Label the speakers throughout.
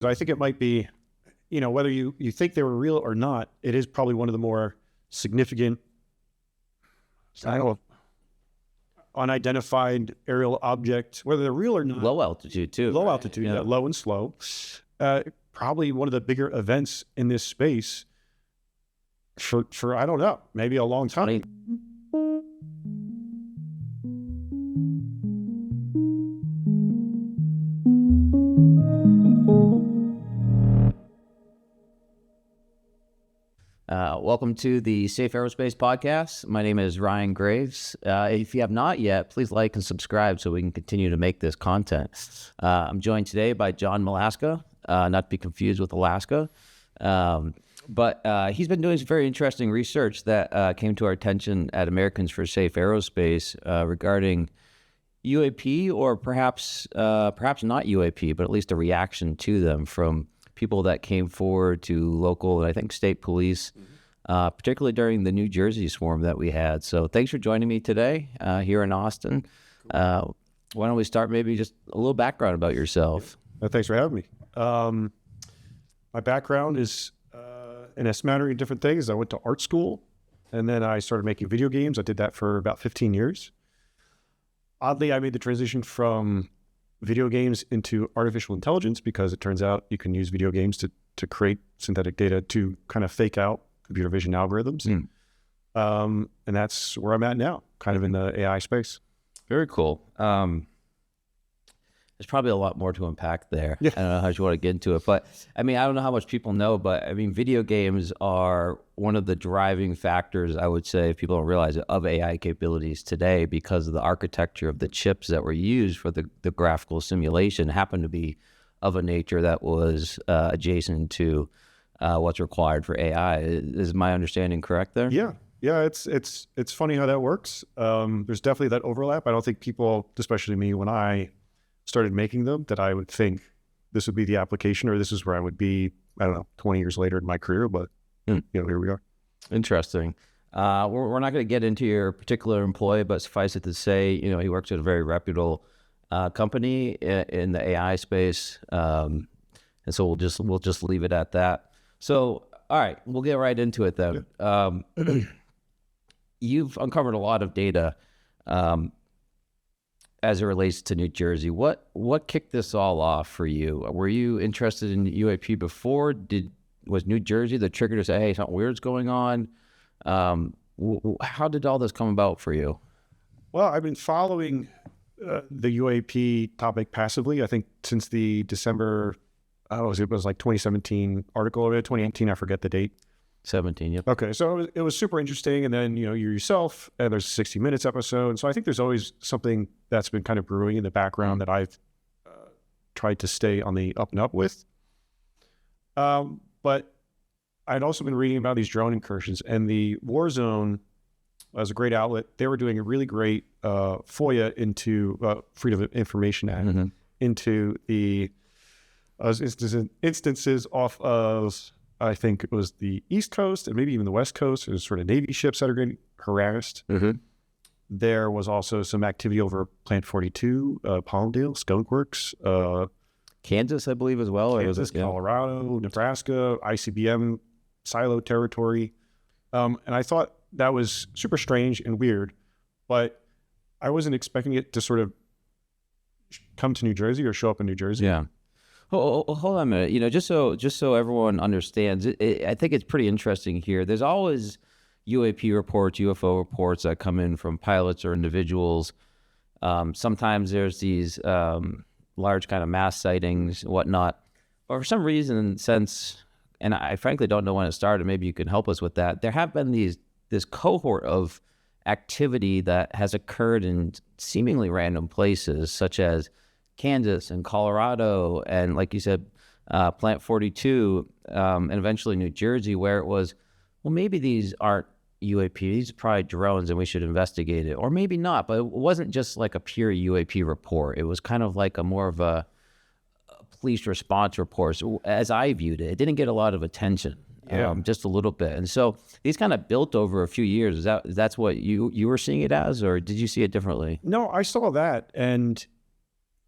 Speaker 1: I think it might be, whether you think they were real or not, it is probably one of the more significant, unidentified aerial object, whether they're real or not.
Speaker 2: Low altitude too.
Speaker 1: Low
Speaker 2: right?
Speaker 1: altitude, yeah, low and slow. Probably one of the bigger events in this space for I don't know, maybe a long time.
Speaker 2: Welcome to the Safe Aerospace podcast. My name is Ryan Graves. If you have not yet, please like and subscribe so we can continue to make this content. I'm joined today by John Malaska, not to be confused with Alaska. But he's been doing some very interesting research that came to our attention at Americans for Safe Aerospace regarding UAP, or perhaps not UAP, but at least a reaction to them from people that came forward to local and I think state police, particularly during the New Jersey swarm that we had. So thanks for joining me today here in Austin. Why don't we start maybe just a little background about yourself?
Speaker 1: Thanks for having me. My background is in a smattering of different things. I went to art school, and then I started making video games. I did that for about 15 years. Oddly, I made the transition from video games into artificial intelligence because it turns out you can use video games to create synthetic data to kind of fake out computer vision algorithms. And that's where I'm at now, kind of in the AI space.
Speaker 2: Very cool. There's probably a lot more to unpack there.
Speaker 1: Yeah.
Speaker 2: I don't know how you want to get into it, but I mean, I don't know how much people know, but I mean, video games are one of the driving factors, I would say, if people don't realize it, of AI capabilities today, because of the architecture of the chips that were used for the graphical simulation happened to be of a nature that was adjacent to what's required for AI. Is my understanding correct there?
Speaker 1: Yeah. It's funny how that works. There's definitely that overlap. I don't think people, especially me, when I started making them, that I would think this would be the application or this is where I would be, I don't know, 20 years later in my career, but here we are.
Speaker 2: Interesting. We're not going to get into your particular employee, but suffice it to say, he works at a very reputable company in the AI space. And so we'll just leave it at that. So, all right, we'll get right into it then. Yeah. You've uncovered a lot of data as it relates to New Jersey. What kicked this all off for you? Were you interested in UAP before? Was New Jersey the trigger to say, hey, something weird's going on? How did all this come about for you?
Speaker 1: Well, I've been following the UAP topic passively, I think, since the December, it was like 2017 article, or 2018, I forget the date.
Speaker 2: 17, yep.
Speaker 1: Okay, so it was super interesting, and then, you yourself, and there's a 60 Minutes episode, so I think there's always something that's been kind of brewing in the background that I've tried to stay on the up and up with. But I'd also been reading about these drone incursions, and the Warzone was a great outlet. They were doing a really great FOIA into Freedom of Information Act, into the instances off of, I think it was the East Coast and maybe even the West Coast. There's sort of Navy ships that are getting harassed. There was also some activity over Plant 42, Palmdale, Skunkworks.
Speaker 2: Kansas, I believe, as well.
Speaker 1: Kansas, Colorado, Nebraska, ICBM, silo territory. And I thought that was super strange and weird, but I wasn't expecting it to sort of come to New Jersey or show up in New Jersey.
Speaker 2: Yeah. Hold on a minute. Just so everyone understands, I think it's pretty interesting here. There's always UAP reports, UFO reports that come in from pilots or individuals. Sometimes there's these large kind of mass sightings and whatnot. But for some reason, and I frankly don't know when it started, maybe you can help us with that. There have been this cohort of activity that has occurred in seemingly random places, such as Kansas and Colorado, and like you said, Plant 42, and eventually New Jersey, where it was, well, maybe these aren't UAP, these are probably drones and we should investigate it, or maybe not. But it wasn't just like a pure UAP report. It was kind of like more of a police response report. So as I viewed it, it didn't get a lot of attention. Just a little bit. And so these kind of built over a few years. That's what you were seeing it as, or did you see it differently?
Speaker 1: No, I saw that, and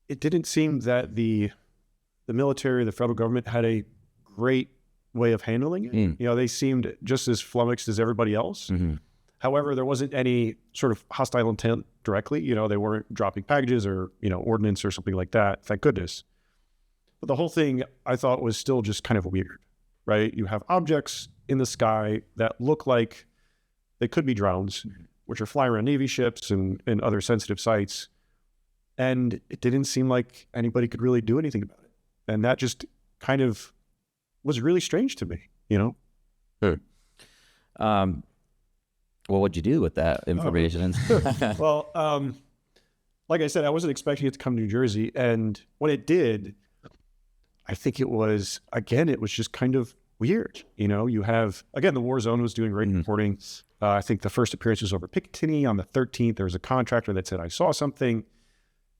Speaker 1: it didn't seem that the the military, the federal government had a great way of handling it. You know, they seemed just as flummoxed as everybody else. However, there wasn't any sort of hostile intent directly. You know, they weren't dropping packages or, you know, ordnance or something like that, thank goodness. But the whole thing I thought was still just kind of weird, right? You have objects in the sky that look like they could be drones, which are flying around Navy ships and other sensitive sites. And it didn't seem like anybody could really do anything about it. And that just kind of was really strange to me, you know?
Speaker 2: Well, what'd you do with that information?
Speaker 1: Well, like I said, I wasn't expecting it to come to New Jersey. And when it did, I think it was just kind of weird. You know, you have, again, the war zone was doing great reporting. I think the first appearance was over Picatinny on the 13th. There was a contractor that said, I saw something.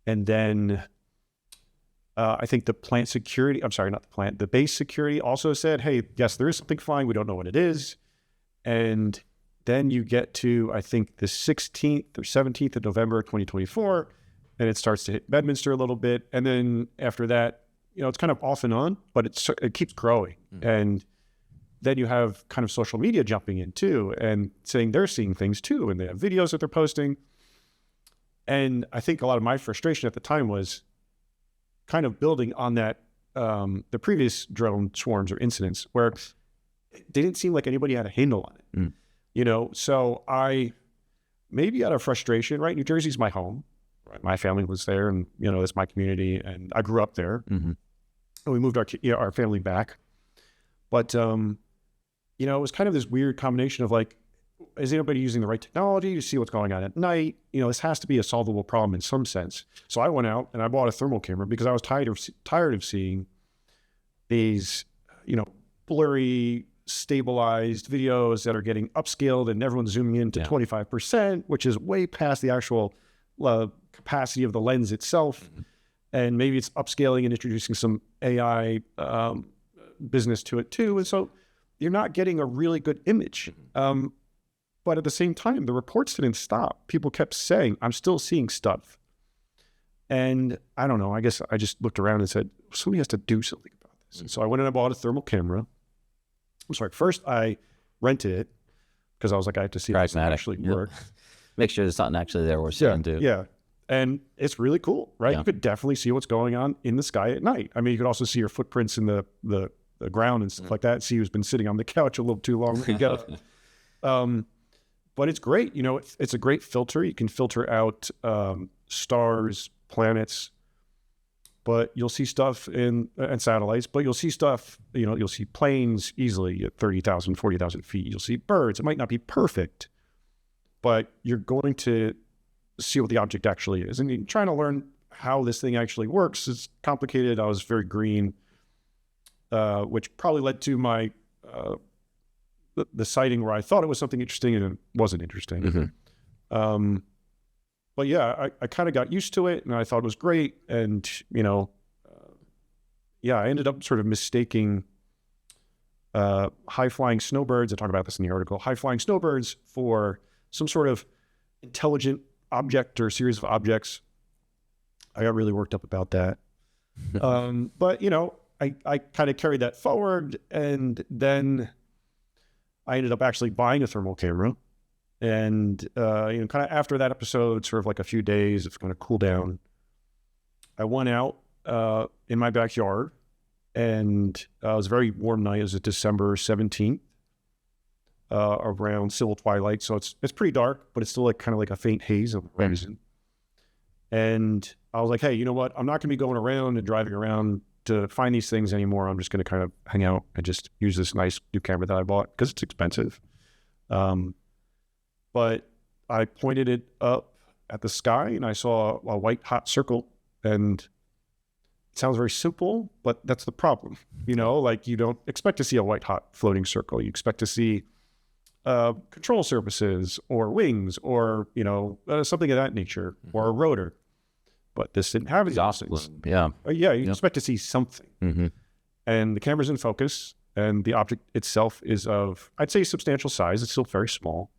Speaker 1: And then I think the plant security, I'm sorry, not the plant, the base security also said, hey, yes, there is something flying. We don't know what it is. And then you get to, I think, the 16th or 17th of November, 2024, and it starts to hit Bedminster a little bit. And then after that, you know, it's kind of off and on, but it keeps growing. And then you have kind of social media jumping in too and saying they're seeing things too, and they have videos that they're posting. And I think a lot of my frustration at the time was kind of building on that, the previous drone swarms or incidents where it didn't seem like anybody had a handle on it. You know, so I, maybe out of frustration, right? New Jersey's my home. Right? My family was there, and, you know, it's my community, and I grew up there. And we moved our family back. But, you know, it was kind of this weird combination of like, is anybody using the right technology to see what's going on at night? You know, this has to be a solvable problem in some sense. So I went out and I bought a thermal camera because I was tired of seeing these, you know, blurry, stabilized videos that are getting upscaled and everyone's zooming in to 25%, which is way past the actual capacity of the lens itself. And maybe it's upscaling and introducing some AI business to it too. And so you're not getting a really good image. But at the same time, the reports didn't stop. People kept saying, I'm still seeing stuff. And I don't know, I guess I just looked around and said, somebody has to do something about this. And so I went and I bought a thermal camera. I'm sorry, first I rented it because I was like, I have to see if this actually works.
Speaker 2: Make sure there's something actually there we're seeing too.
Speaker 1: Yeah. And it's really cool, right? You could definitely see what's going on in the sky at night. I mean, you could also see your footprints in the ground and stuff like that. See who's been sitting on the couch a little too long ago. But it's great. You know, it's a great filter. You can filter out stars, planets, but you'll see stuff and satellites, but you'll see stuff, you know, you'll see planes easily at 30,000, 40,000 feet. You'll see birds. It might not be perfect, but you're going to see what the object actually is. And you're trying to learn how this thing actually works. It's complicated. I was very green, which probably led to my, the sighting where I thought it was something interesting and it wasn't interesting. But yeah, I kind of got used to it and I thought it was great. And, you know, I ended up sort of mistaking high-flying snowbirds, I talk about this in the article, high-flying snowbirds for some sort of intelligent object or series of objects. I got really worked up about that. But, you know, I kind of carried that forward, and then I ended up actually buying a thermal camera. And, you know, kind of after that episode, sort of like a few days of kind of cool down, I went out in my backyard, and it was a very warm night. It was December 17th, around civil twilight. So it's pretty dark, but it's still like kind of like a faint haze of horizon. And I was like, hey, you know what? I'm not going to be going around and driving around to find these things anymore. I'm just going to kind of hang out and just use this nice new camera that I bought because it's expensive. But I pointed it up at the sky and I saw a white hot circle, and it sounds very simple, but that's the problem. You know, like you don't expect to see a white hot floating circle. You expect to see control surfaces or wings or, you know, something of that nature, or a rotor. But this didn't have
Speaker 2: exhaust
Speaker 1: things.
Speaker 2: Yeah.
Speaker 1: You expect to see something. And the camera's in focus, and the object itself is of, I'd say, substantial size. It's still very small.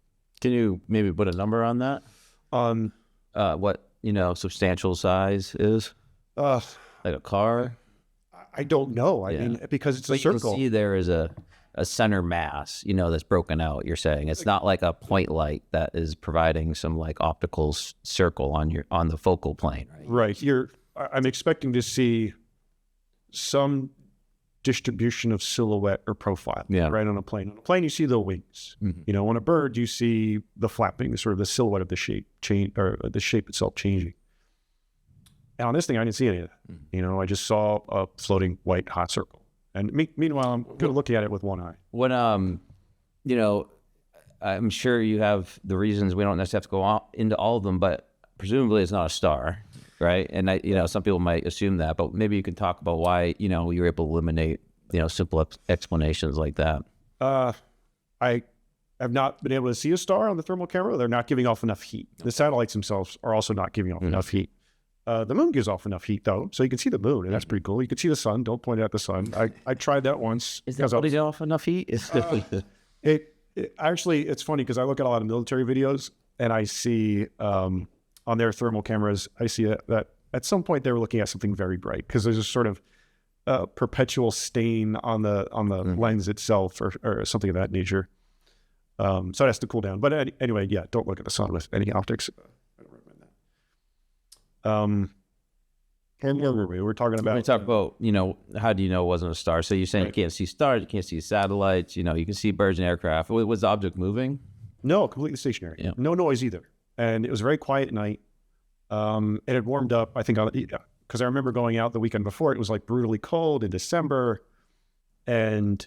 Speaker 2: Can you maybe put a number on that? What, you know, substantial size is? Like a car?
Speaker 1: I don't know. I mean, because it's a
Speaker 2: You can
Speaker 1: circle.
Speaker 2: see there is a center mass, that's broken out. You're saying it's not like a point light that is providing some like optical circle on the focal plane, right?
Speaker 1: Right. I'm expecting to see some distribution of silhouette or profile, right, on a plane. On a plane, you see the wings. On a bird, you see the flapping, sort of the silhouette of the shape change, or the shape itself changing. And on this thing, I didn't see any of that. I just saw a floating white hot circle. And meanwhile, I'm good looking at it with one eye.
Speaker 2: When I'm sure you have the reasons. We don't necessarily have to go into all of them, but presumably it's not a star, right? And some people might assume that, but maybe you can talk about why you're able to eliminate simple explanations like that.
Speaker 1: I have not been able to see a star on the thermal camera. They're not giving off enough heat. The satellites themselves are also not giving off enough heat. The moon gives off enough heat, though, so you can see the moon, and that's pretty cool. You can see the sun. Don't point at the sun. I tried that once.
Speaker 2: Is that what off enough heat?
Speaker 1: Actually, it's funny because I look at a lot of military videos, and I see on their thermal cameras, I see that at some point they were looking at something very bright because there's a sort of perpetual stain on the lens itself, or something of that nature. So it has to cool down. But anyway, yeah, don't look at the sun with any optics. Where were we? We're talking about.
Speaker 2: We talk about, how do you know it wasn't a star? So you're saying you can't see stars, you can't see satellites, you can see birds and aircraft. Was the object moving?
Speaker 1: No, completely stationary.
Speaker 2: Yeah.
Speaker 1: No noise either. And it was a very quiet night. It had warmed up, I think, because I remember going out the weekend before. It was like brutally cold in December. And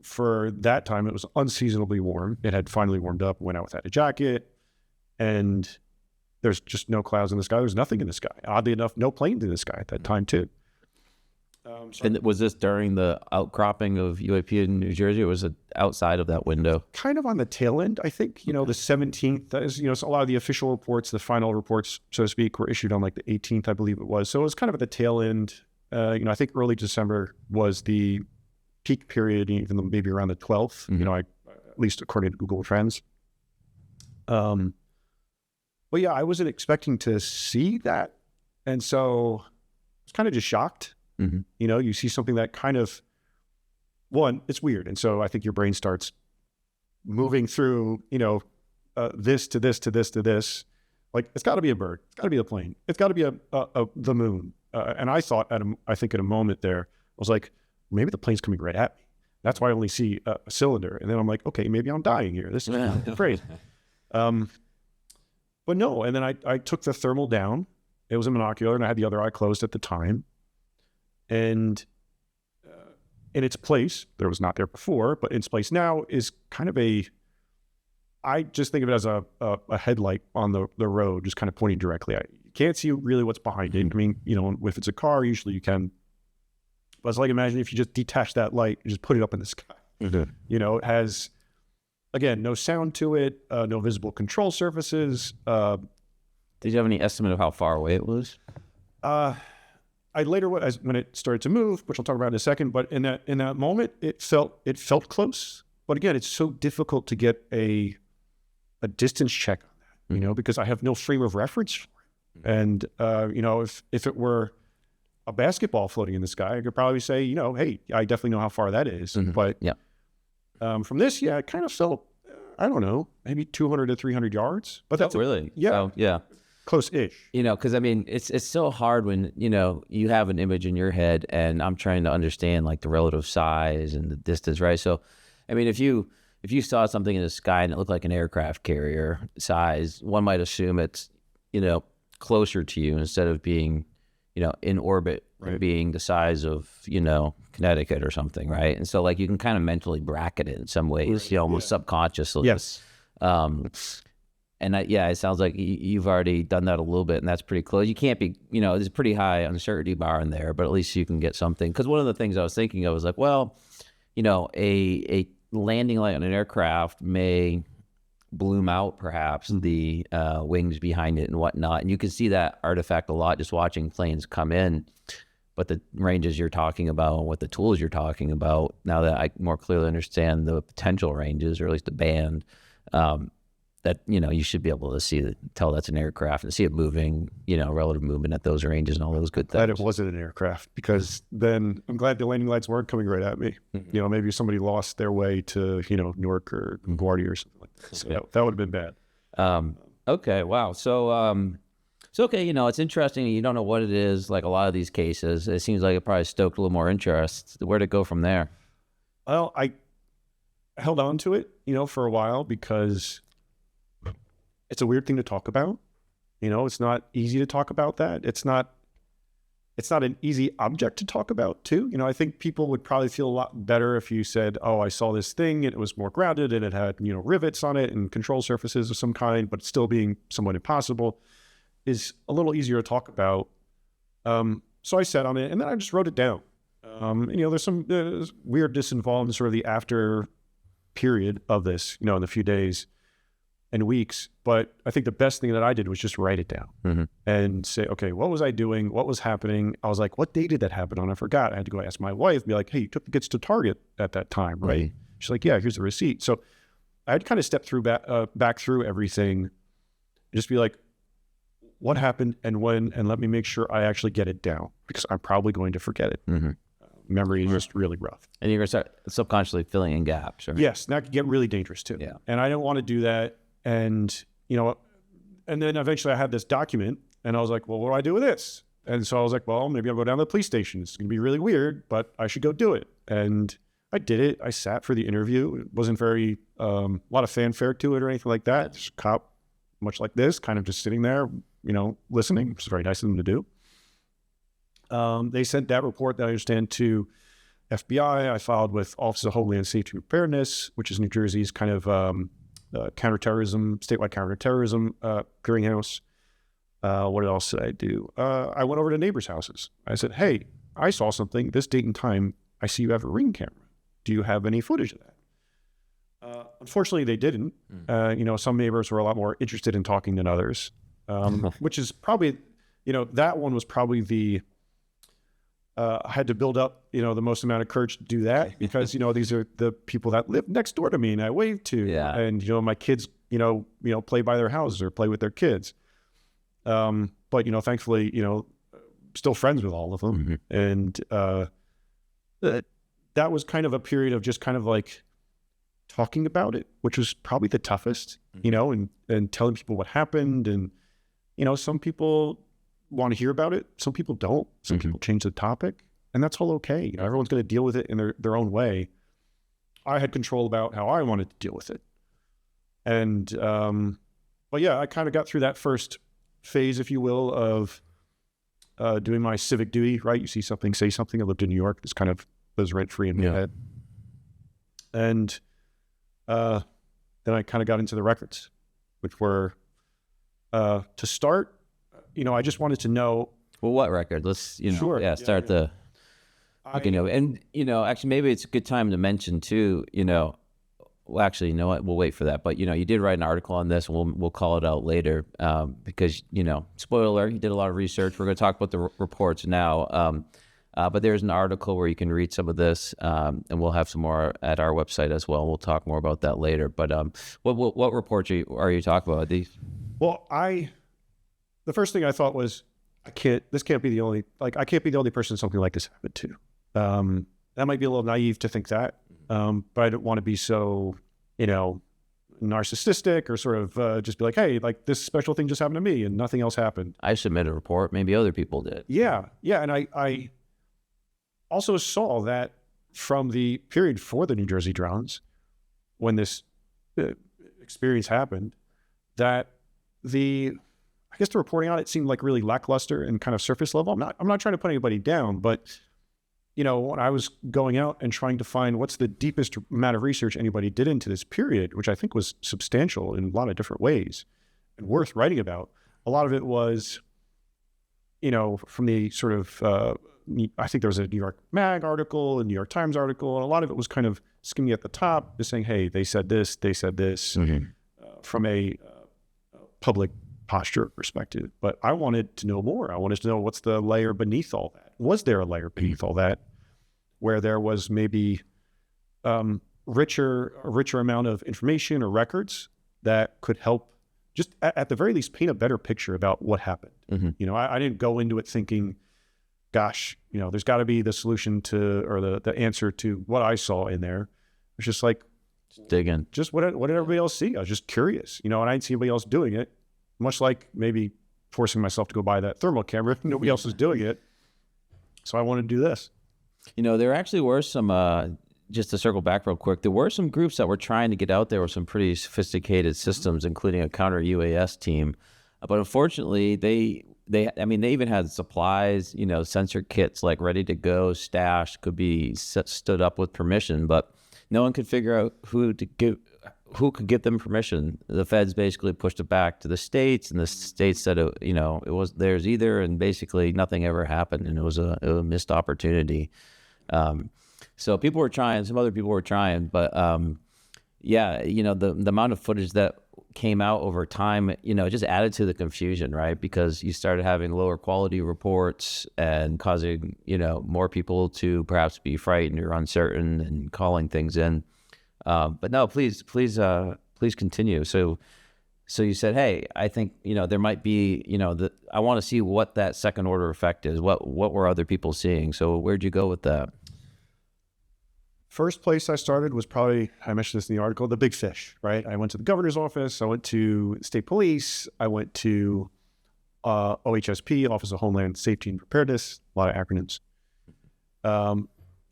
Speaker 1: for that time, it was unseasonably warm. It had finally warmed up, went out without a jacket. And there's just no clouds in the sky. There's nothing in the sky. Oddly enough, no planes in the sky at that time, too.
Speaker 2: And was this during the outcropping of UAP in New Jersey, or was it outside of that window?
Speaker 1: Kind of on the tail end, I think. The 17th, so a lot of the official reports, the final reports, so to speak, were issued on like the 18th, I believe it was. So it was kind of at the tail end. I think early December was the peak period, even though maybe around the 12th, at least according to Google Trends. But yeah, I wasn't expecting to see that. And so I was kind of just shocked. You see something that kind of, one, it's weird. And so I think your brain starts moving through, this to this to this to this. Like, it's got to be a bird. It's got to be a plane. It's got to be the moon. And I thought, at a moment there, I was like, maybe the plane's coming right at me. That's why I only see a cylinder. And then I'm like, okay, maybe I'm dying here. This is crazy. But no, and then I took the thermal down. It was a monocular, and I had the other eye closed at the time. And in its place, there was not there before, but in its place now is kind of I just think of it as a headlight on the road, just kind of pointing directly at you. You can't see really what's behind it. I mean, if it's a car, usually you can. But it's like, imagine if you just detach that light and just put it up in the sky. It has, again, no sound to it, no visible control surfaces.
Speaker 2: Did you have any estimate of how far away it was?
Speaker 1: I later, when it started to move, which I'll talk about in a second, but in that moment, it felt close. But again, it's so difficult to get a distance check on that, because I have no frame of reference for it. And if it were a basketball floating in the sky, I could probably say, hey, I definitely know how far that is. But from this, it kind of felt, I don't know, maybe 200 to 300 yards. But that's
Speaker 2: really,
Speaker 1: yeah. Close-ish.
Speaker 2: Because it's so hard when, you have an image in your head and I'm trying to understand like the relative size and the distance, right? So, if you saw something in the sky and it looked like an aircraft carrier size, one might assume it's, closer to you instead of being, in orbit, right, being the size of, Connecticut or something, right? And so like you can kind of mentally bracket it in some ways, almost subconsciously.
Speaker 1: Yes.
Speaker 2: And it sounds like you've already done that a little bit, and that's pretty close. You can't be, there's a pretty high uncertainty bar in there, but at least you can get something. Because one of the things I was thinking of was like, well, a landing light on an aircraft may bloom out perhaps the wings behind it and whatnot. And you can see that artifact a lot just watching planes come in. But the ranges you're talking about, what the tools you're talking about, now that I more clearly understand the potential ranges, or at least the band, that, you should be able to tell that's an aircraft and see it moving, relative movement at those ranges and all those good
Speaker 1: Glad
Speaker 2: things.
Speaker 1: it wasn't an aircraft, because then I'm glad the landing lights weren't coming right at me. Maybe somebody lost their way to, Newark or LaGuardia or something like that. So that would have been bad.
Speaker 2: Okay. Wow. So, okay, it's interesting. You don't know what it is. Like a lot of these cases, it seems like it probably stoked a little more interest. Where'd it go from there?
Speaker 1: Well, I held on to it, for a while, because it's a weird thing to talk about. It's not easy to talk about that. It's not an easy object to talk about too. I think people would probably feel a lot better if you said, oh, I saw this thing and it was more grounded and it had, rivets on it and control surfaces of some kind, but still being somewhat impossible is a little easier to talk about. So I sat on it and then I just wrote it down. There's some weirdness involved in sort of the after period of this, in the few days and weeks. But I think the best thing that I did was just write it down and say, okay, what was I doing? What was happening? I was like, what day did that happen on? I forgot. I had to go ask my wife, be like, hey, you took the kids to Target at that time, right? She's like, yeah, here's the receipt. So I had to kind of step through back through everything and just be like, what happened and when, and let me make sure I actually get it down, because I'm probably going to forget it. Memory is just really rough.
Speaker 2: And you're going to start subconsciously filling in gaps, right?
Speaker 1: Yes, and that could get really dangerous too.
Speaker 2: Yeah.
Speaker 1: And I didn't want to do that. And, and then eventually I had this document and I was like, well, what do I do with this? And so I was like, well, maybe I'll go down to the police station. It's going to be really weird, but I should go do it. And I did it. I sat for the interview. It wasn't very, a lot of fanfare to it or anything like that. Just a cop, much like this, kind of just sitting there, listening. It's very nice of them to do. They sent that report that I understand to FBI. I filed with Office of Homeland Safety and Preparedness, which is New Jersey's kind of counterterrorism, statewide counterterrorism clearinghouse. What else did I do? I went over to neighbors' houses. I said, hey, I saw something this date and time. I see you have a Ring camera. Do you have any footage of that? Unfortunately, they didn't. Some neighbors were a lot more interested in talking than others, which is probably, that one was probably I had to build up, the most amount of courage to do that, because, these are the people that live next door to me and I wave to.
Speaker 2: Yeah.
Speaker 1: And, my kids, play by their houses or play with their kids. But, thankfully, still friends with all of them. And that was kind of a period of just kind of like talking about it, which was probably the toughest, and telling people what happened. And, some people want to hear about it. Some people don't. Some people change the topic, and that's all okay. Everyone's going to deal with it in their own way. I had control about how I wanted to deal with it. And, but yeah, I kind of got through that first phase, if you will, of doing my civic duty, right? You see something, say something. I lived in New York. This kind of lives rent free in my head. And then I kind of got into the records, which were, to start, I just wanted to know.
Speaker 2: Well, what record? Let's,
Speaker 1: Sure.
Speaker 2: Start the, and, actually maybe it's a good time to mention too, well, actually, you know what? We'll wait for that. But, you did write an article on this, and we'll call it out later because, spoiler alert, you did a lot of research. We're going to talk about the reports now. But there's an article where you can read some of this, and we'll have some more at our website as well. We'll talk more about that later. But what reports are you talking about? These?
Speaker 1: Well, the first thing I thought was, I can't be the only person something like this happened to. That might be a little naive to think that, but I don't want to be so, narcissistic or sort of just be like, hey, like this special thing just happened to me and nothing else happened.
Speaker 2: I submitted a report. Maybe other people did.
Speaker 1: Yeah. And I also saw that from the period for the New Jersey drones, when this experience happened, that I guess the reporting on it seemed like really lackluster and kind of surface level. I'm not trying to put anybody down, but when I was going out and trying to find what's the deepest amount of research anybody did into this period, which I think was substantial in a lot of different ways and worth writing about, a lot of it was, from the sort of, I think there was a New York Mag article, a New York Times article, and a lot of it was kind of skimming at the top, just saying, hey, they said this, from a public posture perspective. But I wanted to know more. I wanted to know what's the layer beneath all that. Was there a layer beneath all that where there was maybe a richer amount of information or records that could help just at the very least paint a better picture about what happened. You know, I didn't go into it thinking, gosh, you know, there's got to be the solution to, or the answer to what I saw in there. It's just like,
Speaker 2: dig in.
Speaker 1: Just what did everybody else see? I was just curious, you know, and I didn't see anybody else doing it, much like maybe forcing myself to go buy that thermal camera. Nobody else was doing it. So I wanted to do this.
Speaker 2: You know, there actually were some, just to circle back real quick, there were some groups that were trying to get out there with some pretty sophisticated systems, including a counter UAS team. But unfortunately, they even had supplies, you know, sensor kits like ready to go, stashed, could be stood up with permission, but no one could figure out who could give them permission. The feds basically pushed it back to the states, and the states said, you know, it was theirs either, and basically nothing ever happened, and it was a missed opportunity. So people were trying, some other people were trying, but yeah, you know, the amount of footage that came out over time, you know, it just added to the confusion, right? Because you started having lower quality reports and causing, you know, more people to perhaps be frightened or uncertain and calling things in. But no, please continue. So you said, hey, I think, you know, there might be, you know, I want to see what that second order effect is. What were other people seeing? So where'd you go with that?
Speaker 1: First place I started was probably, I mentioned this in the article, the big fish, right? I went to the governor's office. I went to state police. I went to OHSP, Office of Homeland Safety and Preparedness, a lot of acronyms.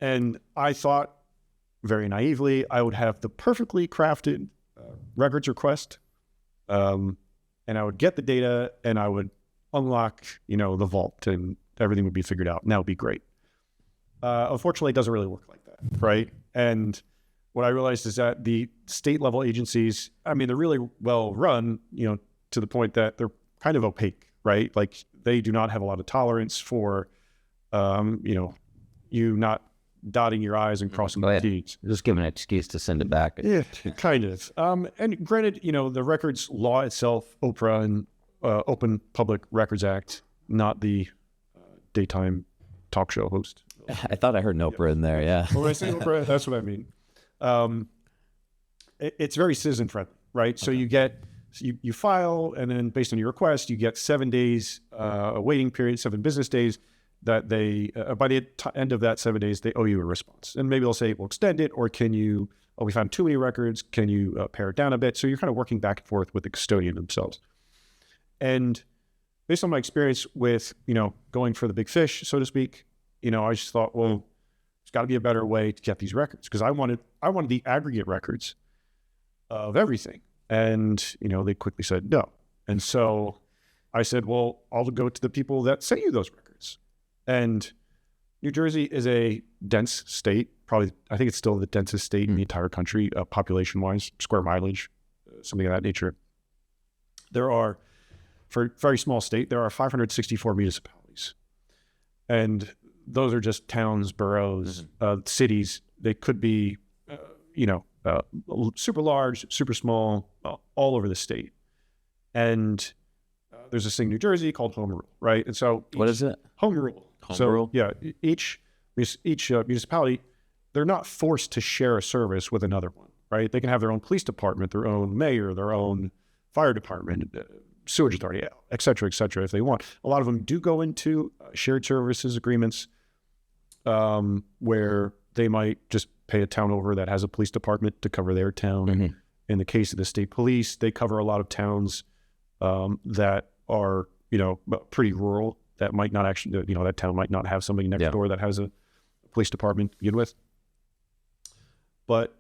Speaker 1: And I thought very naively, I would have the perfectly crafted records request. And I would get the data and I would unlock, you know, the vault and everything would be figured out. And that would be great. Unfortunately, it doesn't really work like that, right? And what I realized is that the state level agencies, I mean, they're really well run, you know, to the point that they're kind of opaque, right? Like they do not have a lot of tolerance for, you know, you not dotting your I's and crossing your T's.
Speaker 2: Just give an excuse to send it back.
Speaker 1: Yeah, kind of. And granted, you know, the records law itself, OPRA and Open Public Records Act, not the daytime talk show host.
Speaker 2: I thought I heard an Oprah in there, yeah.
Speaker 1: When I say Oprah, that's what I mean. It's very citizen friendly, right? So you file, and then based on your request, you get 7 days, a waiting period, 7 business days, that they, by the end of that 7 days, they owe you a response. And maybe they'll say, we'll extend it, or can you, we found too many records, can you pare it down a bit? So you're kind of working back and forth with the custodian themselves. And based on my experience with, you know, going for the big fish, so to speak, you know, I just thought, well, there's got to be a better way to get these records, because I wanted the aggregate records of everything. And, you know, they quickly said no. And so I said, well, I'll go to the people that sent you those records. And New Jersey is a dense state, probably, I think it's still the densest state in the entire country, population-wise, square mileage, something of that nature. There are, for a very small state, there are 564 municipalities. And those are just towns, boroughs, cities. They could be, you know, super large, super small, all over the state. And there's this thing in New Jersey called home rule, right? And so
Speaker 2: what is it?
Speaker 1: Home rule.
Speaker 2: Rule?
Speaker 1: Yeah, each municipality, they're not forced to share a service with another one, right? They can have their own police department, their own mayor, their own fire department, sewage authority, et cetera, if they want. A lot of them do go into shared services agreements where they might just pay a town over that has a police department to cover their town. In the case of the state police, they cover a lot of towns that are, you know, pretty rural, that might not actually, you know, that town might not have somebody next door that has a police department to begin with. But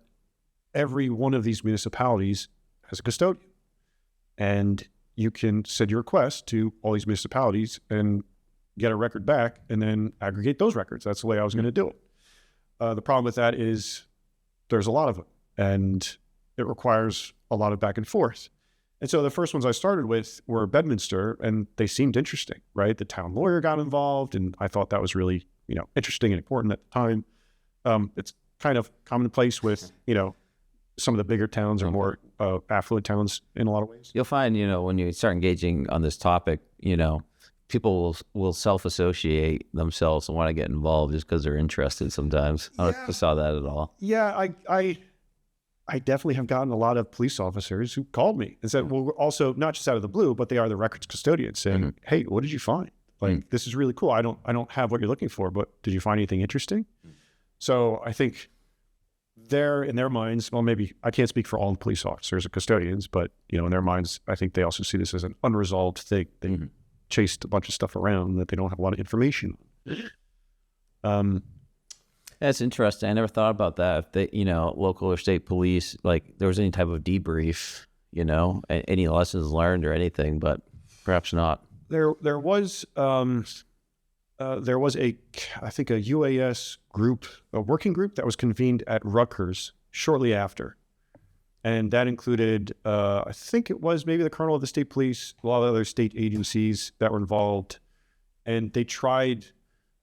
Speaker 1: every one of these municipalities has a custodian. And you can send your request to all these municipalities and get a record back and then aggregate those records. That's the way I was going to do it. The problem with that is there's a lot of them and it requires a lot of back and forth. And so the first ones I started with were Bedminster, and they seemed interesting, right? The town lawyer got involved, and I thought that was really, you know, interesting and important at the time. It's kind of commonplace with, you know, some of the bigger towns or more affluent towns in a lot of ways.
Speaker 2: You'll find, you know, when you start engaging on this topic, you know, people will self-associate themselves and want to get involved just because they're interested sometimes. I don't know if you saw that at all.
Speaker 1: Yeah, I definitely have gotten a lot of police officers who called me and said, well, we're also not just out of the blue, but they are the records custodians saying, hey, what did you find? Like, this is really cool. I don't have what you're looking for, but did you find anything interesting? So I think they're in their minds, well, maybe I can't speak for all the police officers or custodians, but in their minds, I think they also see this as an unresolved thing. They chased a bunch of stuff around that they don't have a lot of information on.
Speaker 2: That's interesting. I never thought about that. If they, local or state police, like there was any type of debrief, any lessons learned or anything, but perhaps not.
Speaker 1: There was I think a UAS group, a working group that was convened at Rutgers shortly after. And that included, I think it was maybe the colonel of the state police, a lot of other state agencies that were involved. And they tried,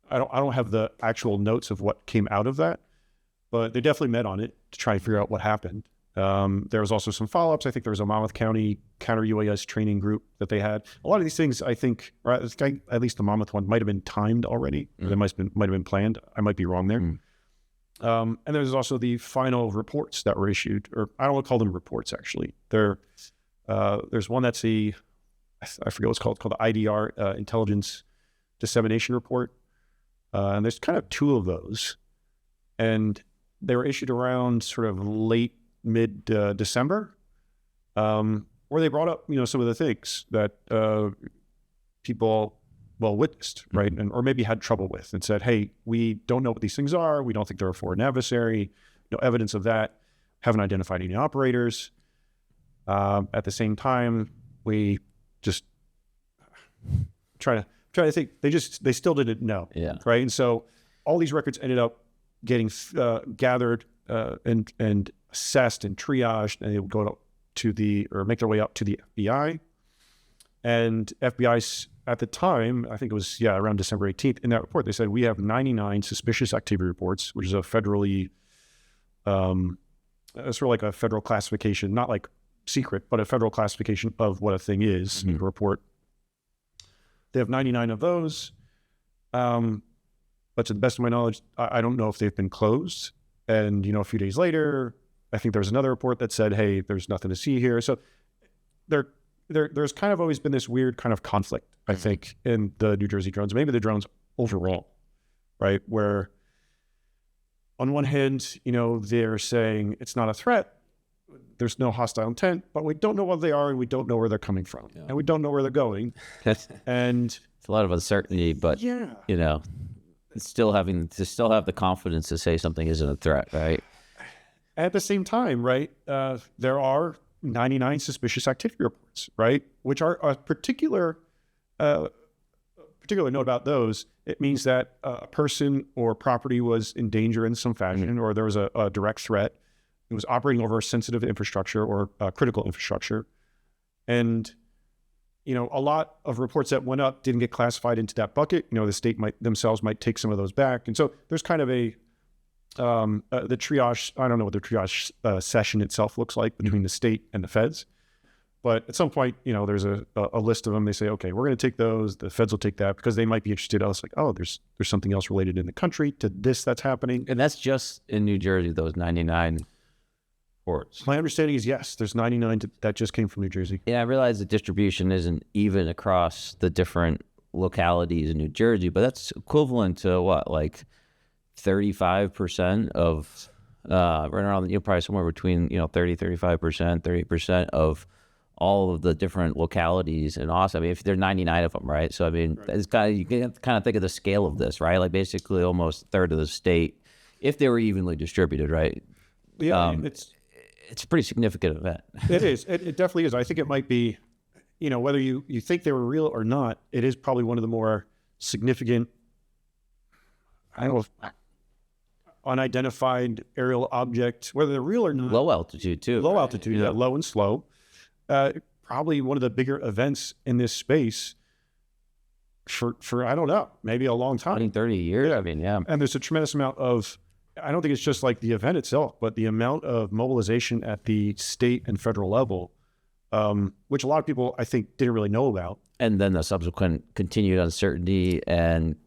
Speaker 1: I don't have the actual notes of what came out of that, but they definitely met on it to try and figure out what happened. There was also some follow-ups. I think there was a Monmouth County counter UAS training group that they had. A lot of these things, I think, right, at least the Monmouth one might have been timed already. Or they might have been planned. I might be wrong there. And there's also the final reports that were issued, or I don't want to call them reports, actually. There's one that's I forget what it's called the IDR, Intelligence Dissemination Report. And there's kind of two of those. And they were issued around sort of mid-December, where they brought up, some of the things that people witnessed, right? And or maybe had trouble with and said, hey, we don't know what these things are. We don't think they're a foreign adversary. No evidence of that. Haven't identified any operators. At the same time, we just try to think. They still didn't know, right? And so all these records ended up getting gathered and assessed and triaged, and they would go make their way up to the FBI. And FBI at the time, I think it was around December 18th, in that report they said we have 99 suspicious activity reports, which is a federally sort of like a federal classification, not like secret, but a federal classification of what a thing is. A report. They have 99 of those, but to the best of my knowledge, I don't know if they've been closed. And a few days later, I think there was another report that said, hey, there's nothing to see here. So there's kind of always been this weird kind of conflict, I think, in the New Jersey drones, maybe the drones overall, right? Where on one hand, they're saying it's not a threat, there's no hostile intent, but we don't know what they are and we don't know where they're coming from. And we don't know where they're going. And
Speaker 2: it's a lot of uncertainty, but still have the confidence to say something isn't a threat, right?
Speaker 1: At the same time, right, there are 99 suspicious activity reports, right, which are a particular note about those. It means that a person or property was in danger in some fashion, or there was a direct threat. It was operating over sensitive infrastructure or critical infrastructure. And, a lot of reports that went up didn't get classified into that bucket. The state might take some of those back. And so there's kind of the triage, I don't know what the triage session itself looks like between the state and the feds. But at some point, there's a list of them. They say, okay, we're going to take those. The feds will take that because they might be interested. I was like, oh, there's something else related in the country to this that's happening.
Speaker 2: And that's just in New Jersey, those 99 reports.
Speaker 1: My understanding is, yes, there's 99 that just came from New Jersey.
Speaker 2: Yeah, I realize the distribution isn't even across the different localities in New Jersey, but that's equivalent to what, like 35% of, right around, probably somewhere between, 30, 35%, 30% of all of the different localities in Austin. I mean, if there are 99 of them, right? So, I mean, it's you can kind of think of the scale of this, right? Like basically almost a third of the state, if they were evenly distributed, right?
Speaker 1: Yeah,
Speaker 2: it's a pretty significant event.
Speaker 1: It is. It definitely is. I think it might be, whether you think they were real or not, it is probably one of the more significant, I don't know, unidentified aerial object, whether they're real or not.
Speaker 2: Low altitude too.
Speaker 1: Low altitude, yeah, low and slow. Probably one of the bigger events in this space for I don't know, maybe a long time.
Speaker 2: 20, 30 years.
Speaker 1: Yeah.
Speaker 2: I mean, yeah.
Speaker 1: And there's a tremendous amount of, I don't think it's just like the event itself, but the amount of mobilization at the state and federal level, which a lot of people, I think, didn't really know about.
Speaker 2: And then the subsequent continued uncertainty and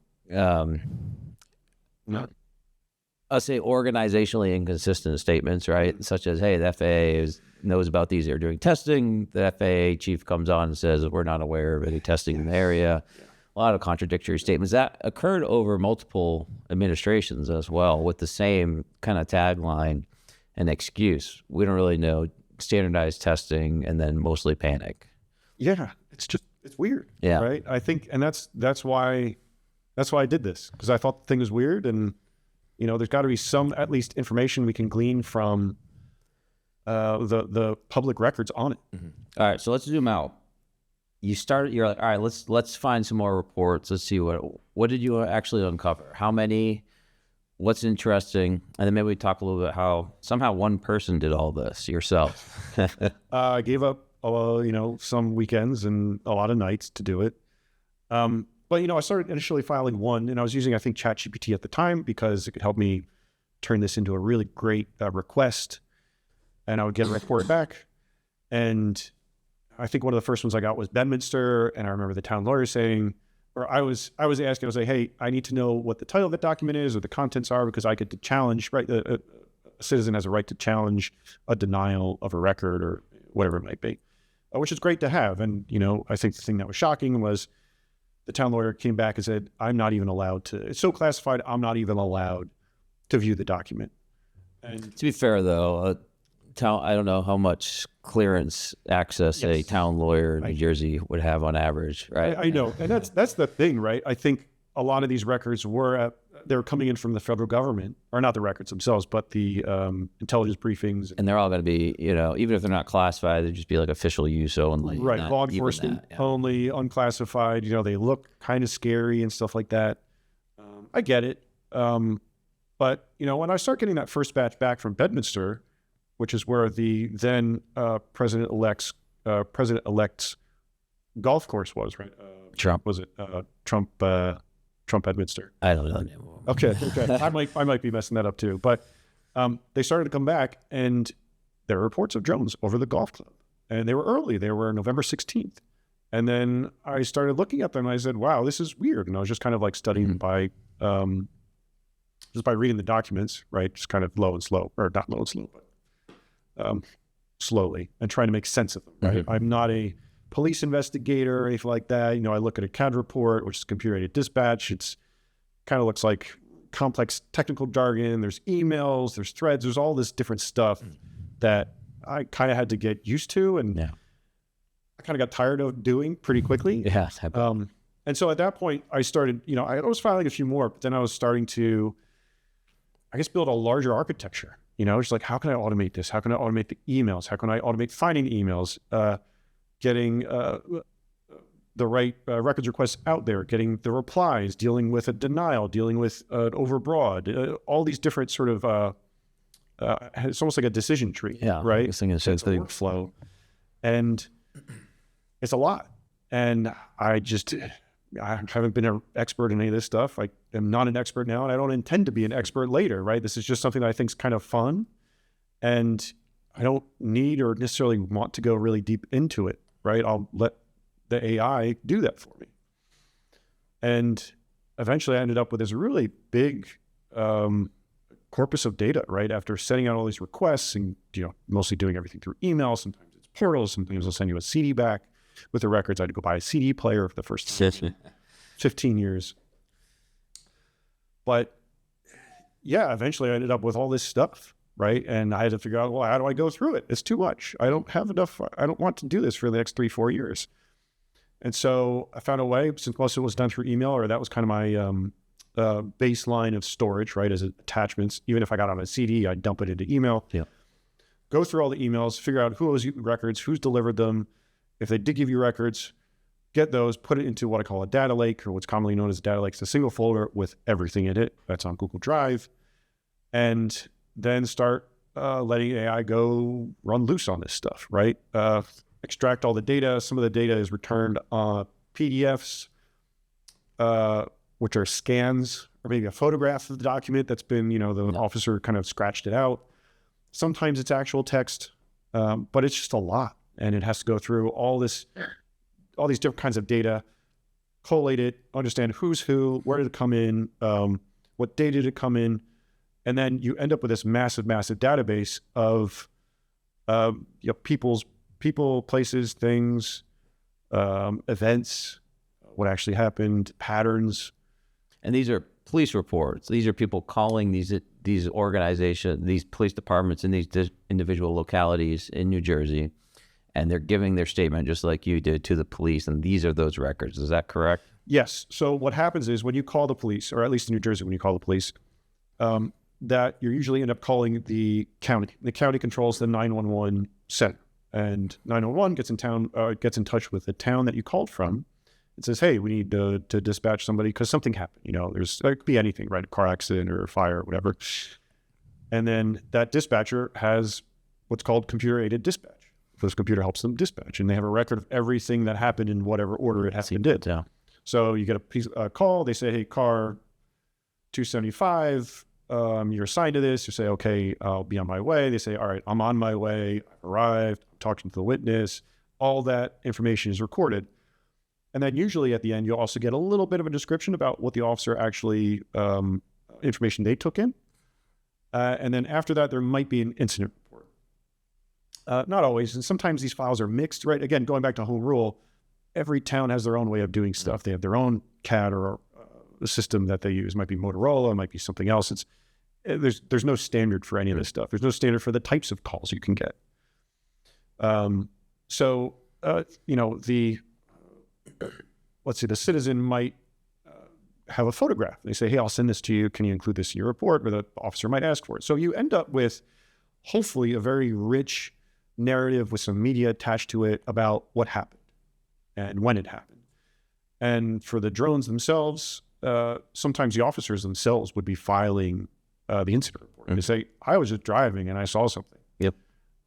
Speaker 2: I'll say organizationally inconsistent statements, right? Such as, hey, the FAA knows about these. They're doing testing. The FAA chief comes on and says, we're not aware of any testing in the area. A lot of contradictory statements. That occurred over multiple administrations as well with the same kind of tagline and excuse. We don't really know, standardized testing, and then mostly panic.
Speaker 1: Yeah, it's weird.
Speaker 2: Yeah.
Speaker 1: Right. I think, and that's why I did this, because I thought the thing was weird, and there's got to be some at least information we can glean from the public records on it.
Speaker 2: Mm-hmm. All right, so let's zoom out. You're like, all right, let's find some more reports. Let's see what did you actually uncover? How many? What's interesting? And then maybe we talk a little bit how somehow one person did all this yourself.
Speaker 1: I gave up, some weekends and a lot of nights to do it. But, I started initially filing one, and I was using, I think, ChatGPT at the time because it could help me turn this into a really great request, and I would get a report back. And I think one of the first ones I got was Bedminster, and I remember the town lawyer saying, or I was asking, I was like, hey, I need to know what the title of the document is or the contents are, because I could challenge, right? A citizen has a right to challenge a denial of a record or whatever it might be, which is great to have. And, I think the thing that was shocking was the town lawyer came back and said, I'm not even allowed to, it's so classified, I'm not even allowed to view the document. And
Speaker 2: to be fair, though, I don't know how much clearance access a town lawyer in New Jersey would have on average, right?
Speaker 1: I know. And that's the thing, right? I think a lot of these records they were coming in from the federal government, or not the records themselves, but the intelligence briefings.
Speaker 2: And they're all going to be, even if they're not classified, they'd just be like official use only.
Speaker 1: Right, law enforcement only, unclassified. They look kind of scary and stuff like that. I get it. But, when I start getting that first batch back from Bedminster, which is where the then president-elect's golf course was, right?
Speaker 2: Trump.
Speaker 1: Was it Trump Bedminster?
Speaker 2: I don't know.
Speaker 1: Okay. I might be messing that up too. But they started to come back, and there were reports of drones over the golf club. And they were early. They were November 16th. And then I started looking at them, and I said, wow, this is weird. And I was just kind of like studying by reading the documents, right? Just kind of low and slow, or not low and slow, but slowly, and trying to make sense of them, right? Mm-hmm. I'm not a police investigator or anything like that. I look at a CAD report, which is computer-aided dispatch. It's kind of looks like complex technical jargon. There's emails, there's threads, there's all this different stuff that I kind of had to get used to, and I kind of got tired of doing pretty quickly.
Speaker 2: Yeah.
Speaker 1: And so at that point, I started, I was filing a few more, but then I was starting to, build a larger architecture. Just like, how can I automate this? How can I automate the emails? How can I automate finding the emails, getting the right records requests out there, getting the replies, dealing with a denial, dealing with an overbroad, all these different sort of, it's almost like a decision tree, right?
Speaker 2: This thing is
Speaker 1: it's a workflow. And it's a lot. And I haven't been an expert in any of this stuff. I am not an expert now, and I don't intend to be an expert later, right? This is just something that I think is kind of fun, and I don't need or necessarily want to go really deep into it, right? I'll let the AI do that for me. And eventually I ended up with this really big corpus of data, right? After sending out all these requests and, mostly doing everything through email. Sometimes it's portals, sometimes they'll send you a CD back with the records. I had to go buy a CD player for the first 15 years. But eventually I ended up with all this stuff, right? And I had to figure out, well, how do I go through it? It's too much. I don't have enough. I don't want to do this for the next 3-4 years. And so I found a way, since most of it was done through email, or that was kind of my baseline of storage, right? As attachments. Even if I got on a CD, I'd dump it into email.
Speaker 2: Yeah.
Speaker 1: Go through all the emails, figure out who owes you records, who's delivered them. If they did give you records, get those, put it into what I call a data lake, or what's commonly known as a data lake. It's a single folder with everything in it. That's on Google Drive. And then start letting AI go run loose on this stuff, right? Extract all the data. Some of the data is returned PDFs, which are scans, or maybe a photograph of the document that's been, the officer kind of scratched it out. Sometimes it's actual text, but it's just a lot. And it has to go through all these different kinds of data, collate it, understand who's who, where did it come in, what day did it come in, And then you end up with this massive database of people, places, things, events, what actually happened, patterns.
Speaker 2: And these are police reports. These are people calling these organizations, these police departments in these individual localities in New Jersey, and they're giving their statement just like you did to the police, and these are those records. Is that correct?
Speaker 1: Yes. So what happens is when you call the police, or at least in New Jersey when you call the police, that you usually end up calling the county. The county controls the 911 center, and 911 gets in touch with the town that you called from. It says, hey, we need to dispatch somebody because something happened. There could be anything, right? A car accident or a fire or whatever. And then that dispatcher has what's called computer-aided dispatch. This computer helps them dispatch, and they have a record of everything that happened in whatever order it happened in.
Speaker 2: Yeah.
Speaker 1: So you get a call. They say, hey, car 275, you're assigned to this. You say, okay, I'll be on my way. They say, all right, I'm on my way. I've arrived. I'm talking to the witness. All that information is recorded. And then usually at the end, you'll also get a little bit of a description about what the officer actually, information they took in. And then after that, there might be an incident report. Not always. And sometimes these files are mixed, right? Again, going back to home rule, every town has their own way of doing stuff. They have their own CAD or a system that they use. It might be Motorola, it might be something else. There's no standard for any of this stuff. There's no standard for the types of calls you can get. Let's see, the citizen might have a photograph. They say, hey, I'll send this to you. Can you include this in your report? Or the officer might ask for it. So you end up with, hopefully, a very rich narrative with some media attached to it about what happened and when it happened. And for the drones themselves, sometimes the officers themselves would be filing the incident report. They say, I was just driving and I saw something.
Speaker 2: Yep.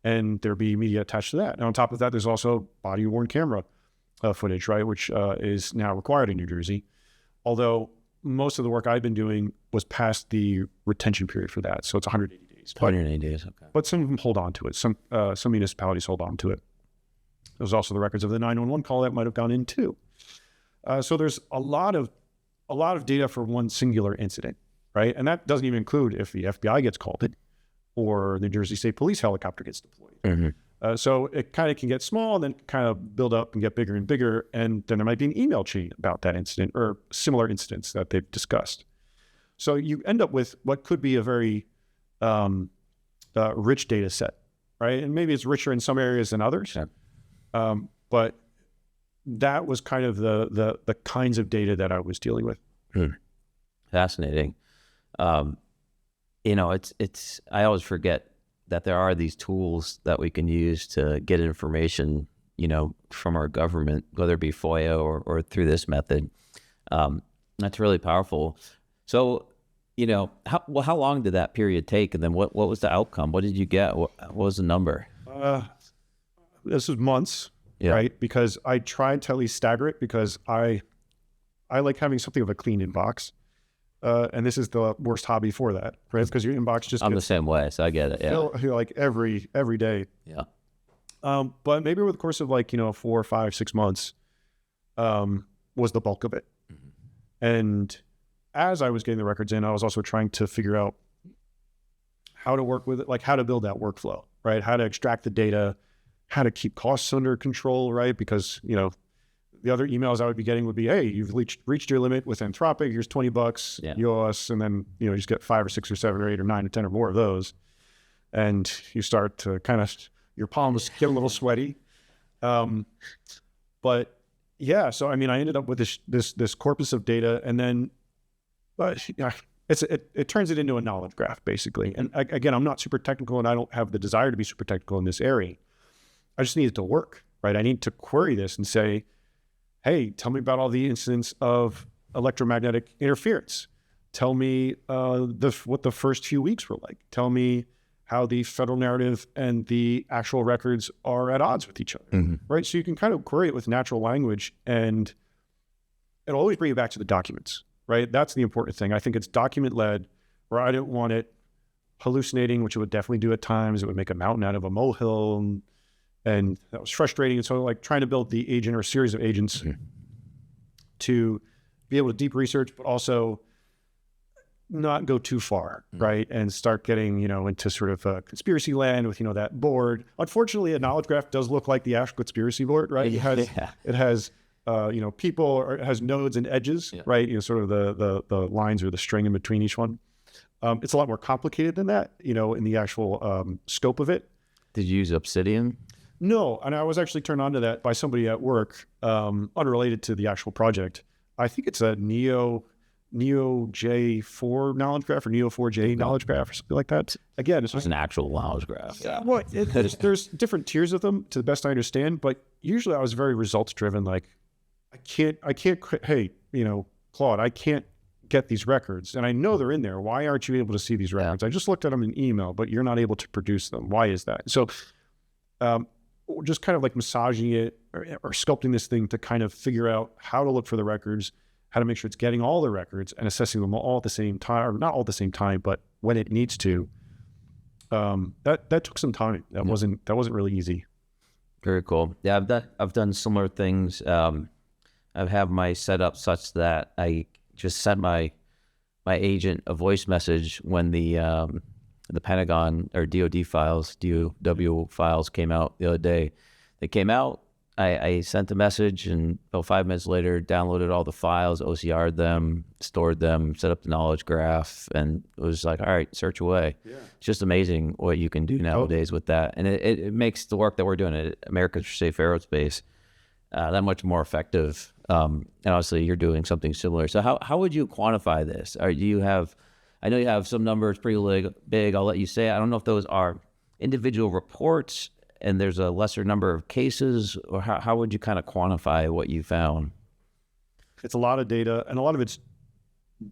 Speaker 1: And there'd be media attached to that. And on top of that, there's also body-worn camera footage, right, which is now required in New Jersey. Although most of the work I've been doing was past the retention period for that. So it's 180 days.
Speaker 2: 180 days, okay.
Speaker 1: But some of them hold on to it. Some municipalities hold on to it. There's also the records of the 911 call that might have gone in too. So there's a lot of data for one singular incident, right? And that doesn't even include if the FBI gets called in or the New Jersey State Police helicopter gets deployed.
Speaker 2: Mm-hmm.
Speaker 1: So it kind of can get small and then kind of build up and get bigger and bigger. And then there might be an email chain about that incident or similar incidents that they've discussed. So you end up with what could be a very rich data set, right? And maybe it's richer in some areas than others. Yeah. But that was kind of the kinds of data that I was dealing with.
Speaker 2: Fascinating. It's I always forget that there are these tools that we can use to get information, from our government, whether it be FOIA or through this method. That's really powerful. So, how long did that period take? And then what was the outcome? What did you get? What was the number?
Speaker 1: This was months,
Speaker 2: yeah.
Speaker 1: Right? Because I tried to at least stagger it because I like having something of a clean inbox. And this is the worst hobby for that, right? Because your inbox just
Speaker 2: I'm the same way, so I get it. Yeah.
Speaker 1: Like every day.
Speaker 2: Yeah.
Speaker 1: But maybe over the course of 4, 5, 6 months, was the bulk of it. Mm-hmm. And as I was getting the records in, I was also trying to figure out how to work with it, like how to build that workflow, right? How to extract the data, how to keep costs under control, right? Because, the other emails I would be getting would be, hey, you've reached your limit with Anthropic. Here's $20.
Speaker 2: Yeah.
Speaker 1: You owe us. And then, you just get 5 or 6 or 7 or 8 or 9 or 10 or more of those. And you start to your palms get a little sweaty. But yeah, so, I ended up with this corpus of data, and then, it turns it into a knowledge graph, basically. And again, I'm not super technical, and I don't have the desire to be super technical in this area. I just need it to work, right? I need to query this and say, hey, tell me about all the incidents of electromagnetic interference. Tell me what the first few weeks were like. Tell me how the federal narrative and the actual records are at odds with each other, mm-hmm. right? So you can kind of query it with natural language, and it'll always bring you back to the documents, right? That's the important thing. I think it's document-led, where I didn't want it hallucinating, which it would definitely do at times. It would make a mountain out of a molehill, and that was frustrating. And so trying to build the agent or series of agents mm-hmm. to be able to deep research, but also not go too far, right? And start getting, into sort of conspiracy land with, that board. Unfortunately, a knowledge graph does look like the actual conspiracy board, right? It has people, or it has nodes and edges, right? Sort of the lines or the string in between each one. It's a lot more complicated than that, in the actual scope of it.
Speaker 2: Did you use Obsidian?
Speaker 1: No, and I was actually turned on to that by somebody at work, unrelated to the actual project. I think it's a Neo J4 knowledge graph or Neo 4J knowledge graph or something like that. Again,
Speaker 2: It's an actual knowledge graph.
Speaker 1: yeah. Well, there's different tiers of them to the best I understand, but usually I was very results driven. Like, I can't, hey, Claude, I can't get these records, and I know they're in there. Why aren't you able to see these records? I just looked at them in email, but you're not able to produce them. Why is that? So, just kind of like massaging it or sculpting this thing to kind of figure out how to look for the records, how to make sure it's getting all the records and assessing them all at the same time, or not all at the same time, but when it needs to. That took some time. That wasn't really easy.
Speaker 2: Very cool. Yeah, I've done similar things. I have my setup such that I just sent my agent a voice message when the Pentagon or DoD files, DOW files came out the other day. They came out. I sent a message, and about 5 minutes later, downloaded all the files, OCR'd them, stored them, set up the knowledge graph, and it was like, all right, search away. Yeah. It's just amazing what you can do nowadays with that. And it makes the work that we're doing at America's Safe Aerospace that much more effective. And obviously, you're doing something similar. So how would you quantify this? I know you have some numbers pretty big. I'll let you say it. I don't know if those are individual reports and there's a lesser number of cases, or how would you kind of quantify what you found?
Speaker 1: It's a lot of data, and a lot of it's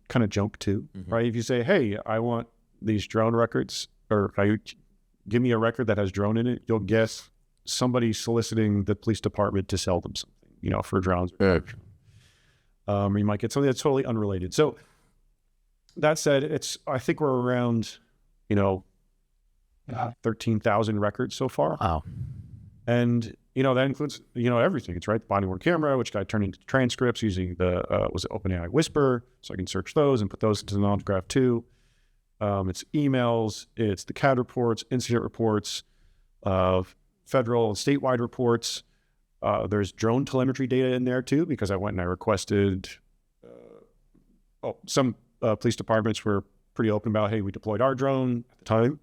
Speaker 1: kind of junk too, right? If you say, hey, I want these drone records, or give me a record that has drone in it, you'll guess somebody soliciting the police department to sell them something, for drones. You might get something that's totally unrelated. So that said, I think we're around, 13,000 records so far.
Speaker 2: Wow.
Speaker 1: And, that includes, everything. It's right. The body worn camera, which got turned into transcripts using the, OpenAI Whisper. So I can search those and put those into the knowledge graph too. It's emails, it's the CAD reports, incident reports, federal and statewide reports. There's drone telemetry data in there too, because I went and I requested, some police departments were pretty open about, hey, we deployed our drone at the time.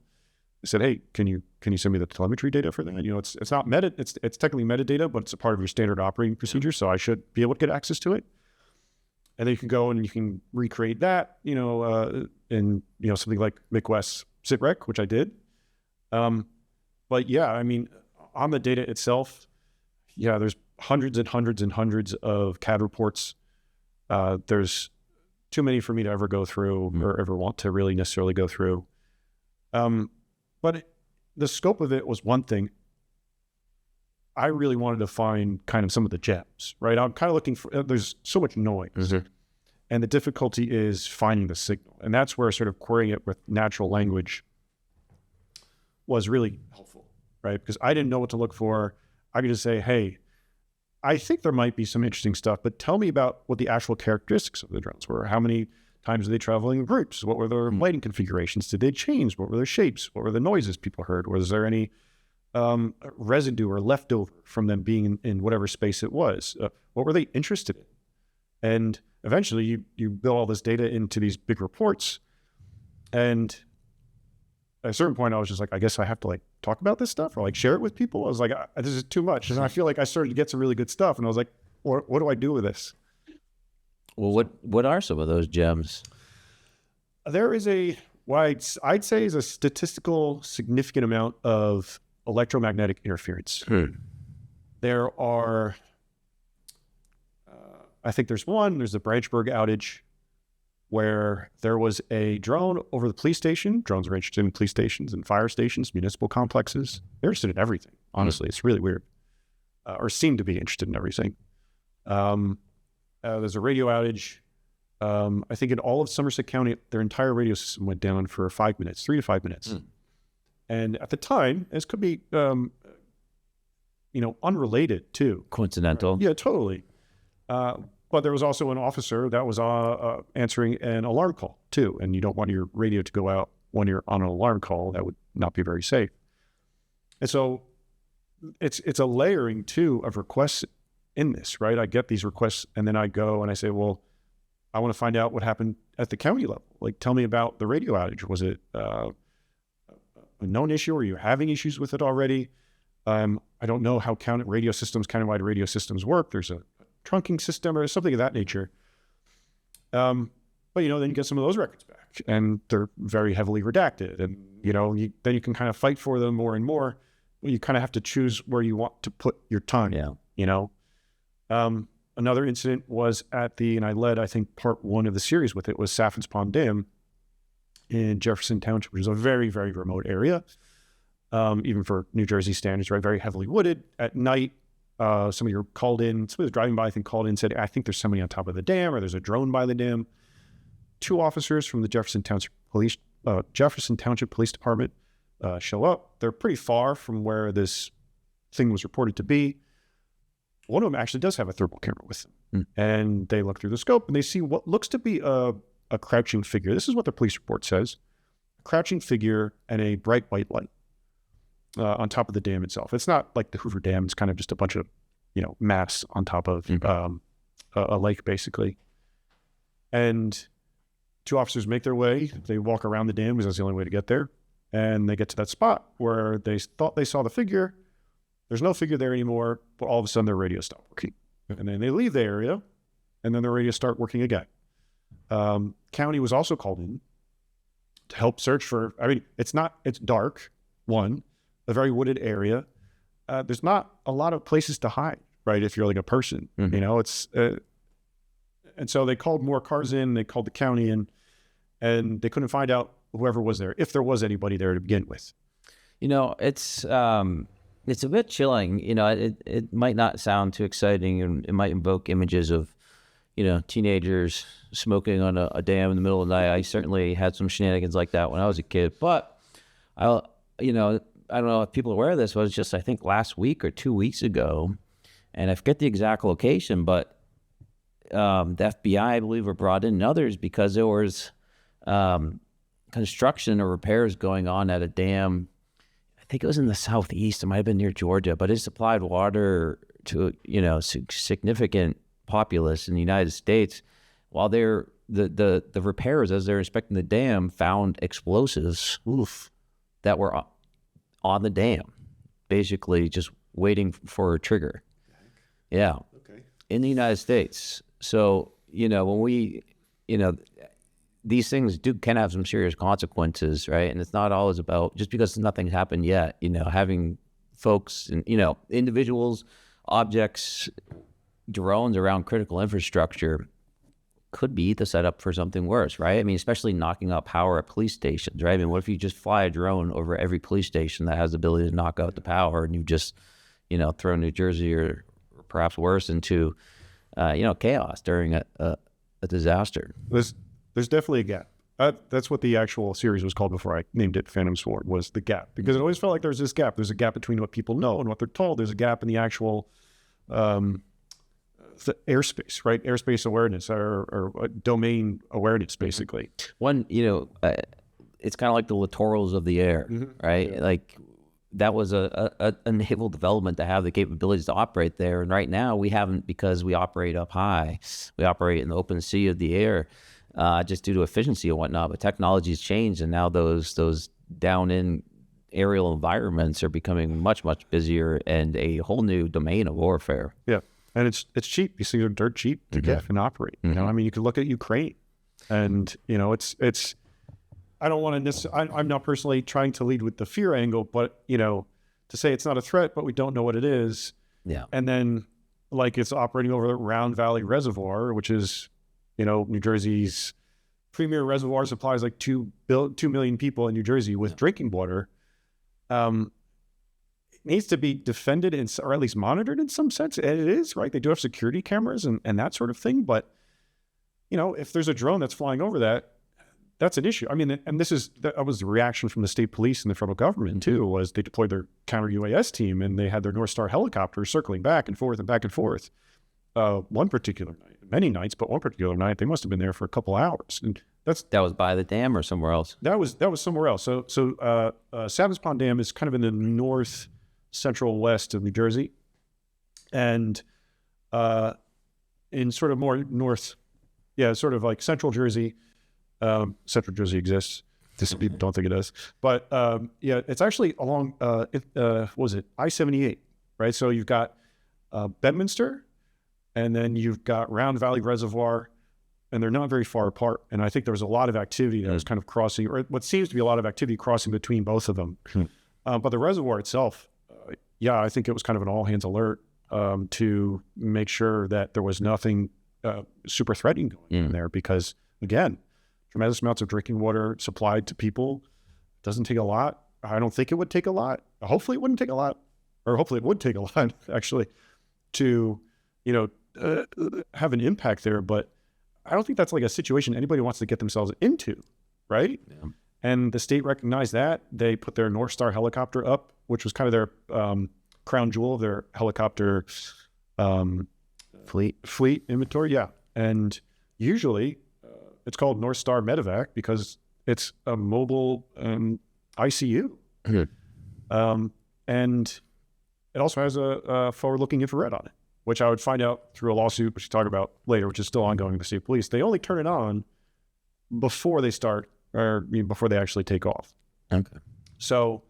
Speaker 1: I said, hey, can you send me the telemetry data for that? It's not it's technically metadata, but it's a part of your standard operating procedure, so I should be able to get access to it. And then you can go and you can recreate that, in something like McWest SITREC, which I did. But yeah, I mean, on the data itself, there's hundreds and hundreds and hundreds of CAD reports. There's too many for me to ever go through or ever want to really necessarily go through. But the scope of it was one thing. I really wanted to find kind of some of the gems, right? I'm kind of looking for, there's so much noise. And the difficulty is finding the signal. And that's where sort of querying it with natural language was really helpful, right? Because I didn't know what to look for. I could just say, hey, I think there might be some interesting stuff, but tell me about what the actual characteristics of the drones were. How many times are they traveling in groups? What were their lighting configurations? Did they change? What were their shapes? What were the noises people heard? Was there any residue or leftover from them being in whatever space it was? What were they interested in? And eventually you build all this data into these big reports. And at a certain point, I was just like, I guess I have to talk about this stuff or share it with people. I was like, this is too much. And I feel like I started to get some really good stuff. And I was like, what do I do with this?
Speaker 2: Well, what are some of those gems?
Speaker 1: There is what I'd say is a statistical significant amount of electromagnetic interference. There are, I think there's the Branchburg outage, where there was a drone over the police station. Drones are interested in police stations and fire stations, municipal complexes. They're interested in everything. Honestly, it's really weird, or seem to be interested in everything. There's a radio outage. I think in all of Somerset County, their entire radio system went down for 5 minutes, 3 to 5 minutes. And at the time, this could be, unrelated too.
Speaker 2: Coincidental.
Speaker 1: Yeah, totally. But But there was also an officer that was answering an alarm call too, and you don't want your radio to go out when you're on an alarm call. That would not be very safe. And so it's a layering too of requests in this, right? I get these requests and then I go and I say, well, I want to find out what happened at the county level. Like, tell me about the radio outage. Was it a known issue? Or are you having issues with it already? I don't know how countywide radio systems work. There's a trunking system or something of that nature. But, then you get some of those records back and they're very heavily redacted. And, then you can kind of fight for them more and more. You kind of have to choose where you want to put your time.
Speaker 2: Yeah.
Speaker 1: Another incident was and I led, I think, part 1 of the series with it, was Saffin's Pond Dam in Jefferson Township, which is a very, very remote area, even for New Jersey standards, right? Very heavily wooded. At night, somebody was driving by, I think, called in, said, I think there's somebody on top of the dam, or there's a drone by the dam. 2 officers from the Jefferson Township Police Department show up. They're pretty far from where this thing was reported to be. One of them actually does have a thermal camera with them. And they look through the scope and they see what looks to be a crouching figure. This is what the police report says. A crouching figure and a bright white light on top of the dam itself. It's not like the Hoover Dam. It's kind of just a bunch of, mass on top of a lake, basically. And 2 officers make their way. They walk around the dam because that's the only way to get there. And they get to that spot where they thought they saw the figure. There's no figure there anymore, but all of a sudden their radio stopped working. And then they leave the area, and then their radio start working again. County was also called in to help search for, it's dark, one, a very wooded area. There's not a lot of places to hide, right? If you're like a person, and so they called more cars in, they called the county in, and they couldn't find out whoever was there, if there was anybody there to begin with.
Speaker 2: It's a bit chilling. It might not sound too exciting, and it might invoke images of, teenagers smoking on a dam in the middle of the night. I certainly had some shenanigans like that when I was a kid. But I don't know if people are aware of this, but it was just, I think, last week or 2 weeks ago, and I forget the exact location, but the FBI, I believe, were brought in, and others, because there was construction or repairs going on at a dam. I think it was in the southeast. It might have been near Georgia, but it supplied water to significant populace in the United States. While the repairers, as they're inspecting the dam, found explosives that were on the dam, basically just waiting for a trigger. Yeah, okay. In the United States. So when we these things can have some serious consequences, right? And it's not always about, just because nothing's happened yet, having folks and, individuals, objects, drones around critical infrastructure could be the setup for something worse, right? Especially knocking out power at police stations, right? What if you just fly a drone over every police station that has the ability to knock out the power, and you just, throw New Jersey or perhaps worse into, chaos during a disaster?
Speaker 1: There's definitely a gap. That's what the actual series was called before I named it Phantom Sword, was the gap. Because it always felt like there's this gap. There's a gap between what people know and what they're told. There's a gap in the actual the airspace, right? Airspace awareness or domain awareness, basically.
Speaker 2: One, it's kind of like the littorals of the air, right? Yeah. Like, that was a naval development to have the capabilities to operate there. And right now we haven't, because we operate up high. We operate in the open sea of the air. Just due to efficiency and whatnot, but technology's changed, and now those down in aerial environments are becoming much, much busier and a whole new domain of warfare.
Speaker 1: Yeah, and it's cheap. These things are dirt cheap to get and operate. You could look at Ukraine, and it's. I don't want to necessarily. I'm not personally trying to lead with the fear angle, but to say it's not a threat, but we don't know what it is.
Speaker 2: Yeah,
Speaker 1: and then it's operating over the Round Valley Reservoir, which is, New Jersey's premier reservoir, supplies like 2 million people in New Jersey with drinking water. It needs to be defended or at least monitored in some sense. And it is, right? They do have security cameras and that sort of thing. But, if there's a drone that's flying over that's an issue. And that was the reaction from the state police and the federal government too, was they deployed their counter UAS team, and they had their North Star helicopters circling back and forth and back and forth. One particular night, many nights, but one particular night, they must have been there for a couple hours. And
Speaker 2: That was by the dam or somewhere else?
Speaker 1: that was somewhere else. So Savage Pond Dam is kind of in the north central west of New Jersey, and in sort of more north, sort of like central Jersey. Central Jersey exists. Just people don't think it does, but it's actually along what was it, I-78, right? So you've got Bedminster, and then you've got Round Valley Reservoir, and they're not very far apart. And I think there was a lot of activity that was kind of crossing, or what seems to be a lot of activity crossing between both of them. But the reservoir itself, I think it was kind of an all hands alert to make sure that there was nothing super threatening going on there, because again, tremendous amounts of drinking water supplied to people. Doesn't take a lot. I don't think it would take a lot. Hopefully it wouldn't take a lot, or hopefully it would take a lot actually to, have an impact there. But I don't think that's like a situation anybody wants to get themselves into, right? Yeah. And the state recognized that. They put their North Star helicopter up, which was kind of their crown jewel of their helicopter fleet inventory. Yeah. And usually it's called North Star Medevac because it's a mobile ICU. And it also has a forward-looking infrared on it, which I would find out through a lawsuit, which we'll talk about later, which is still ongoing in the state police. They only turn it on before they start, or before they actually take off.
Speaker 2: Okay.
Speaker 1: So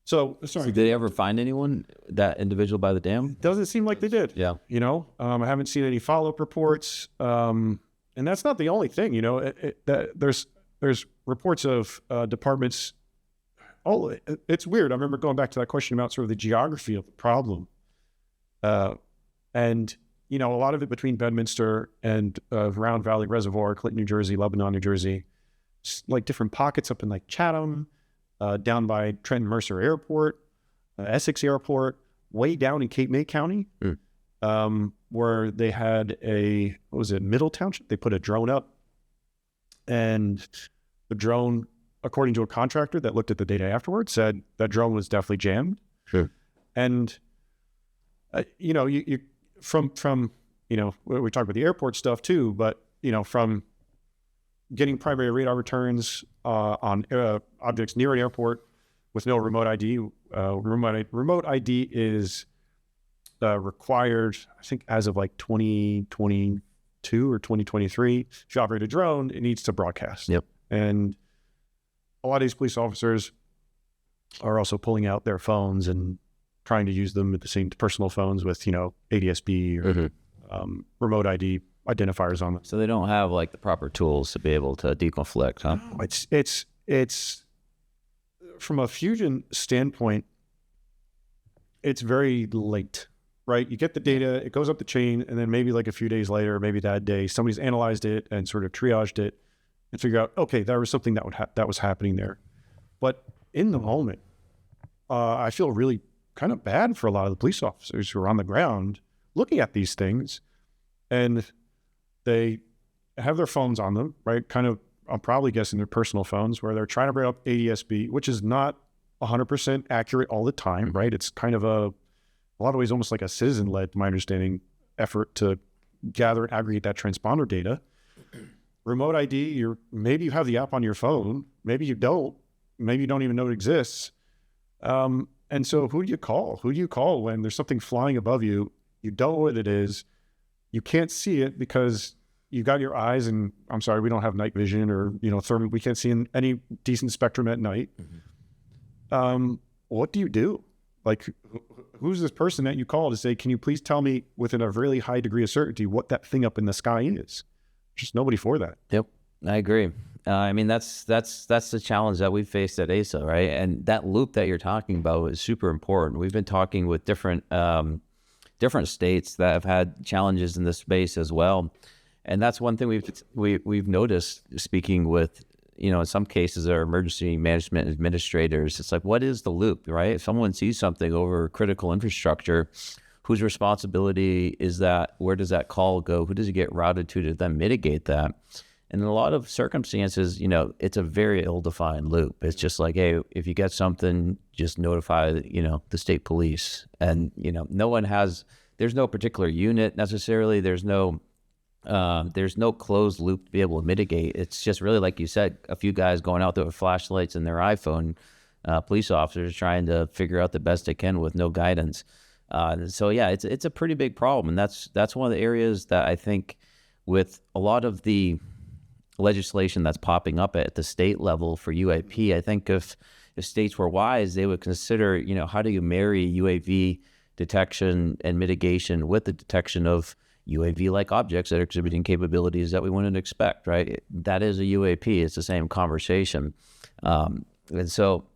Speaker 1: sorry.
Speaker 2: So did they ever find anyone, that individual by the dam?
Speaker 1: Doesn't seem like they did.
Speaker 2: Yeah.
Speaker 1: I haven't seen any follow-up reports. And that's not the only thing, there's reports of departments. It's weird. I remember going back to that question about sort of the geography of the problem. And, a lot of it between Bedminster and Round Valley Reservoir, Clinton, New Jersey, Lebanon, New Jersey, like different pockets up in like Chatham, down by Trenton Mercer Airport, Essex Airport, way down in Cape May County, where they had Middle Township? They put a drone up, and the drone, according to a contractor that looked at the data afterwards, said that drone was definitely jammed.
Speaker 2: Sure.
Speaker 1: And you from we talked about the airport stuff too, but from getting primary radar returns on objects near an airport with no remote ID. Remote ID is required, I think, as of like 2022 or 2023. If you operate a drone, it needs to broadcast.
Speaker 2: Yep.
Speaker 1: And a lot of these police officers are also pulling out their phones and trying to use them at the same personal phones with, ADSB or remote ID identifiers on them.
Speaker 2: So they don't have like the proper tools to be able to deconflict, huh?
Speaker 1: It's from a fusion standpoint, it's very late, right? You get the data, it goes up the chain, and then maybe like a few days later, maybe that day, somebody's analyzed it and sort of triaged it and figure out, okay, there was something that was happening there. But in the moment, I feel really kind of bad for a lot of the police officers who are on the ground looking at these things, and they have their phones on them, right? Kind of, I'm probably guessing their personal phones, where they're trying to bring up ADSB, which is not 100% accurate all the time, right? It's kind of a lot of ways almost like a citizen-led, to my understanding, effort to gather and aggregate that transponder data. Remote ID, maybe you have the app on your phone, maybe you don't, maybe you don't even know it exists. And so who do you call? Who do you call when there's something flying above you? You don't know what it is. You can't see it because you got your eyes, and I'm sorry, we don't have night vision or, thermal. We can't see in any decent spectrum at night. What do you do? Like, who's this person that you call to say, can you please tell me within a really high degree of certainty what that thing up in the sky is? Just nobody for that.
Speaker 2: Yep, I agree. I mean, that's the challenge that we faced at ASA, right? And that loop that you're talking about is super important. We've been talking with different states that have had challenges in this space as well, and that's one thing we've noticed speaking with, in some cases, our emergency management administrators. It's like, what is the loop, right? If someone sees something over critical infrastructure, whose responsibility is that? Where does that call go? Who does it get routed to then mitigate that? And in a lot of circumstances, it's a very ill-defined loop. It's just like, hey, if you get something, just notify, the state police. And, no one has, there's no particular unit necessarily. There's no There's no closed loop to be able to mitigate. It's just really, like you said, a few guys going out there with flashlights and their iPhone, police officers trying to figure out the best they can with no guidance. So yeah, it's a pretty big problem, and that's one of the areas that I think, with a lot of the legislation that's popping up at the state level for UAP, I think if states were wise, they would consider, how do you marry UAV detection and mitigation with the detection of UAV-like objects that are exhibiting capabilities that we wouldn't expect, right? That is a UAP. It's the same conversation. And so,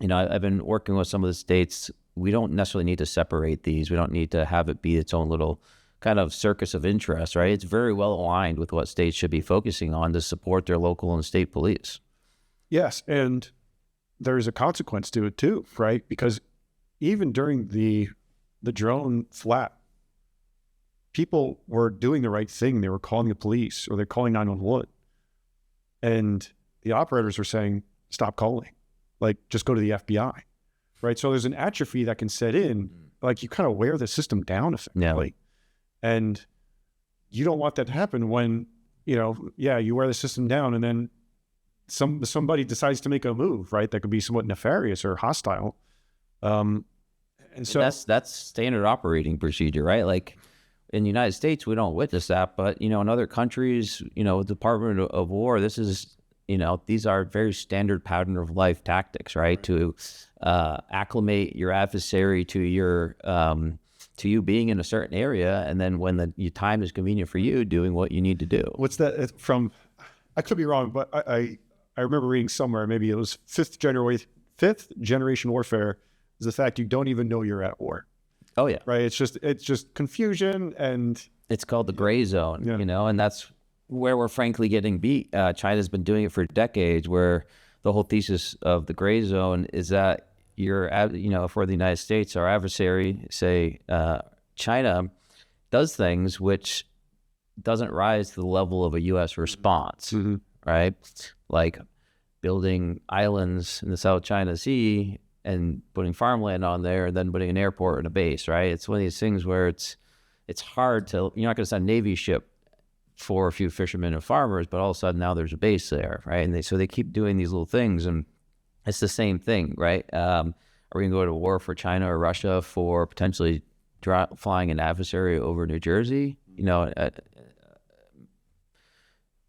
Speaker 2: I've been working with some of the states. We don't necessarily need to separate these. We don't need to have it be its own little kind of circus of interest, right? It's very well aligned with what states should be focusing on to support their local and state police.
Speaker 1: Yes, and there's a consequence to it too, right? Because even during the drone flap, people were doing the right thing. They were calling the police or they're calling 911. And the operators were saying, stop calling. Like, just go to the FBI, right? So there's an atrophy that can set in. Like, you kind of wear the system down effectively. Yeah. And you don't want that to happen when, you wear the system down and then somebody decides to make a move, right? That could be somewhat nefarious or hostile. And so
Speaker 2: that's standard operating procedure, right? Like, in the United States, we don't witness that, but, in other countries, Department of War, this is, these are very standard pattern of life tactics, right? To acclimate your adversary to you being in a certain area, and then when your time is convenient for you, doing what you need to do.
Speaker 1: What's that from? I could be wrong, but I remember reading somewhere, maybe it was fifth generation warfare, is the fact you don't even know you're at war.
Speaker 2: Oh yeah,
Speaker 1: right. It's just confusion, and
Speaker 2: it's called the gray zone, and that's where we're frankly getting beat. China's been doing it for decades, where the whole thesis of the gray zone is that for the United States, our adversary, say China, does things which doesn't rise to the level of a U.S. response, right? Like building islands in the South China Sea and putting farmland on there, and then putting an airport and a base, right? It's one of these things where it's hard to, you're not going to send a Navy ship for a few fishermen and farmers, but all of a sudden now there's a base there, right? And so they keep doing these little things, and it's the same thing, right? Are we going to go to war for China or Russia for potentially flying an adversary over New Jersey?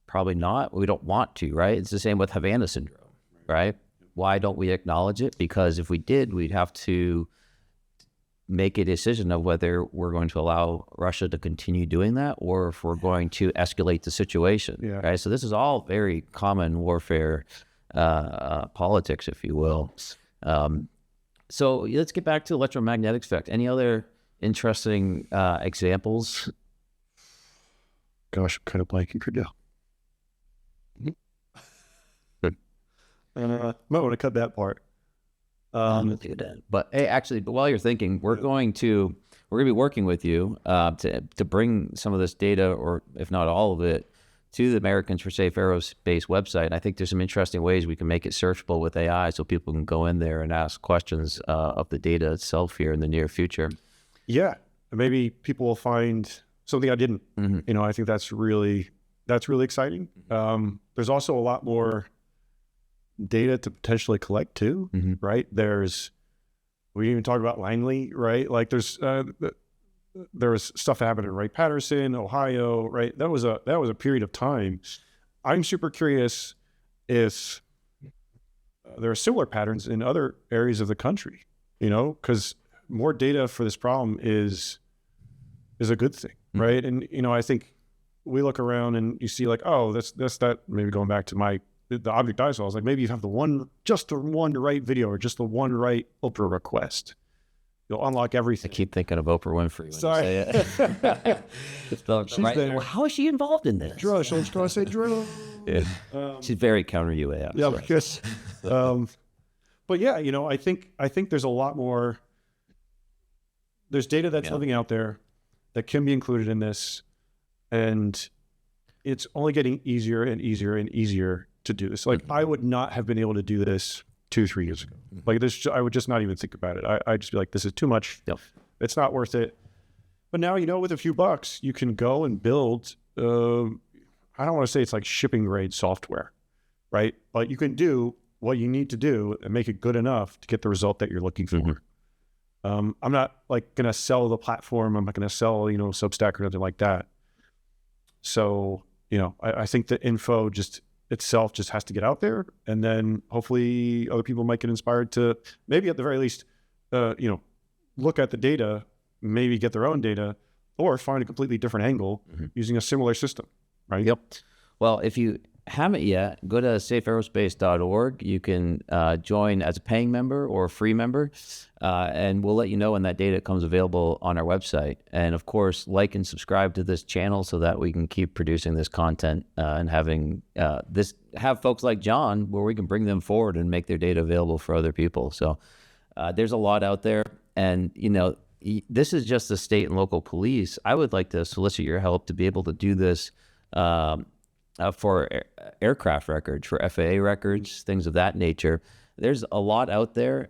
Speaker 2: Probably not. We don't want to, right? It's the same with Havana syndrome, right? Why don't we acknowledge it? Because if we did, we'd have to make a decision of whether we're going to allow Russia to continue doing that, or if we're going to escalate the situation, right? So this is all very common warfare politics, if you will. So let's get back to electromagnetic effect. Any other interesting examples?
Speaker 1: Gosh, I'm kind of blanking for now. Might want to cut that part.
Speaker 2: But hey, actually, while you're thinking, we're going to be working with you to bring some of this data, or if not all of it, to the Americans for Safe Aerospace website. And I think there's some interesting ways we can make it searchable with AI, so people can go in there and ask questions of the data itself here in the near future.
Speaker 1: Yeah, maybe people will find something I didn't. I think that's really exciting. There's also a lot more data to potentially collect too, right? We even talked about Langley, right? Like there was stuff that happened in Wright-Patterson, Ohio, right? That was a period of time. I'm super curious if there are similar patterns in other areas of the country, because more data for this problem is a good thing, right? And I think we look around and you see like, oh, that's that. Maybe going back to the object I saw, I was like, maybe you have the one right video or just the one right Oprah request. You'll unlock everything.
Speaker 2: I keep thinking of Oprah Winfrey when
Speaker 1: Sorry.
Speaker 2: you say it. She's there. Well, how is she involved in this?
Speaker 1: Drill. She'll say drill.
Speaker 2: Yeah. She's very counter UAS.
Speaker 1: Yeah, because, but yeah, I think there's a lot more. There's data that's living out there that can be included in this, and it's only getting easier and easier and easier to do this. Like I would not have been able to do this 2-3 years ago. Like this, I would just not even think about it. I'd just be like, this is too much. It's not worth it. But now, with a few bucks, you can go and build I don't want to say it's like shipping grade software, right? But you can do what you need to do and make it good enough to get the result that you're looking for. I'm not like going to sell the platform. I'm not going to sell, Substack or nothing like that. So, I think the info itself just has to get out there, and then hopefully other people might get inspired to maybe at the very least, look at the data, maybe get their own data, or find a completely different angle using a similar system, right?
Speaker 2: Yep. Well, if you haven't yet, go to safeaerospace.org. You can join as a paying member or a free member, and we'll let you know when that data comes available on our website. And of course, like and subscribe to this channel so that we can keep producing this content and have folks like John where we can bring them forward and make their data available for other people. So there's a lot out there, and this is just the state and local police. I would like to solicit your help to be able to do this for aircraft records, for FAA records, things of that nature. There's a lot out there.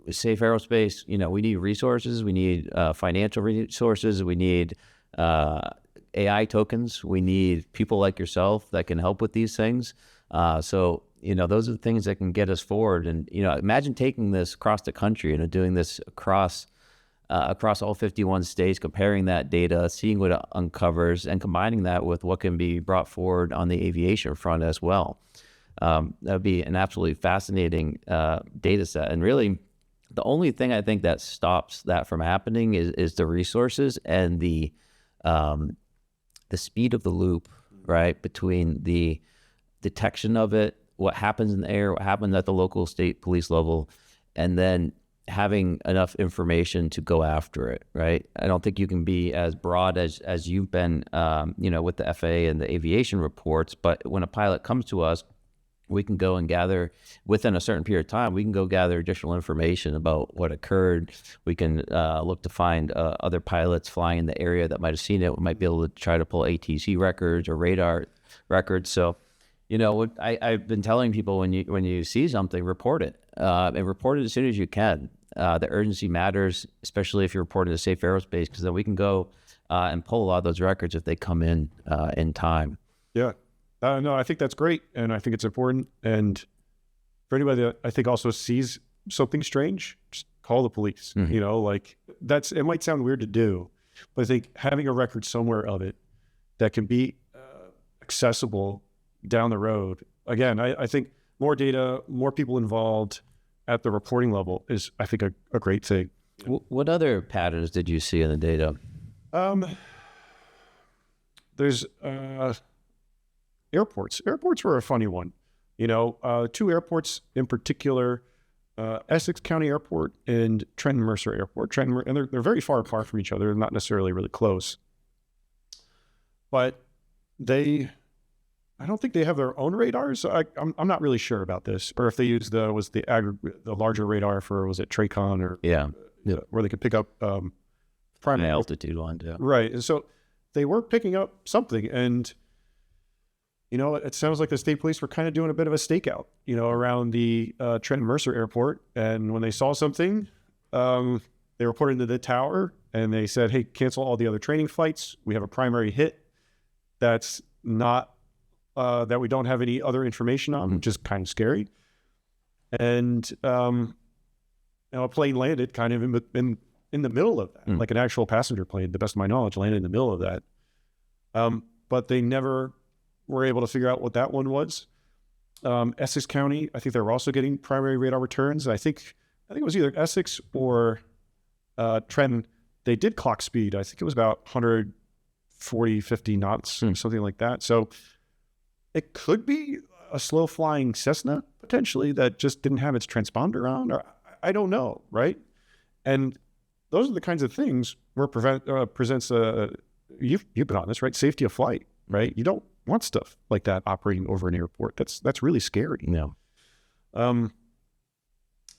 Speaker 2: Safe Aerospace, we need resources. We need financial resources. We need AI tokens. We need people like yourself that can help with these things. So those are the things that can get us forward. And, imagine taking this across the country, doing this across all 51 states, comparing that data, seeing what it uncovers, and combining that with what can be brought forward on the aviation front as well. That would be an absolutely fascinating data set. And really, the only thing I think that stops that from happening is the resources and the speed of the loop, right, between the detection of it, what happens in the air, what happens at the local state police level, and then having enough information to go after it, right? I don't think you can be as broad as you've been, with the FAA and the aviation reports, but when a pilot comes to us, we can go and gather within a certain period of time. We can go gather additional information about what occurred. We can look to find other pilots flying in the area that might have seen it. We might be able to try to pull ATC records or radar records. So, I've been telling people when you see something, report it, and report it as soon as you can. The urgency matters, especially if you're reporting to Safe Aerospace, because then we can go and pull a lot of those records if they come in time.
Speaker 1: Yeah. No, I think that's great, and I think it's important. And for anybody that I think also sees something strange, just call the police. It might sound weird to do, but I think having a record somewhere of it that can be accessible down the road. Again, I think more data, more people involved at the reporting level is, I think, a great thing.
Speaker 2: What other patterns did you see in the data?
Speaker 1: There's airports. Airports were a funny one. Two airports in particular, Essex County Airport and Trenton Mercer Airport. And they're very far apart from each other. They're not necessarily really close. But I don't think they have their own radars. I'm not really sure about this, or if they use the larger radar was it Tracon or where they could pick up primary
Speaker 2: altitude one, yeah.
Speaker 1: Right, and so they were picking up something, and it sounds like the state police were kind of doing a bit of a stakeout, around the Trenton Mercer Airport, and when they saw something, they reported to the tower, and they said, "Hey, cancel all the other training flights. We have a primary hit that's not." That we don't have any other information on, which is kind of scary. And a plane landed kind of in the middle of that, like an actual passenger plane, the best of my knowledge, landed in the middle of that. But they never were able to figure out what that one was. Essex County, I think they were also getting primary radar returns. I think it was either Essex or Trenton. They did clock speed. I think it was about 140, 50 knots, something like that. So it could be a slow flying Cessna potentially that just didn't have its transponder on, or I don't know, right? And those are the kinds of things where presents you've been on this, right? Safety of flight, right? You don't want stuff like that operating over an airport. That's really scary.
Speaker 2: No.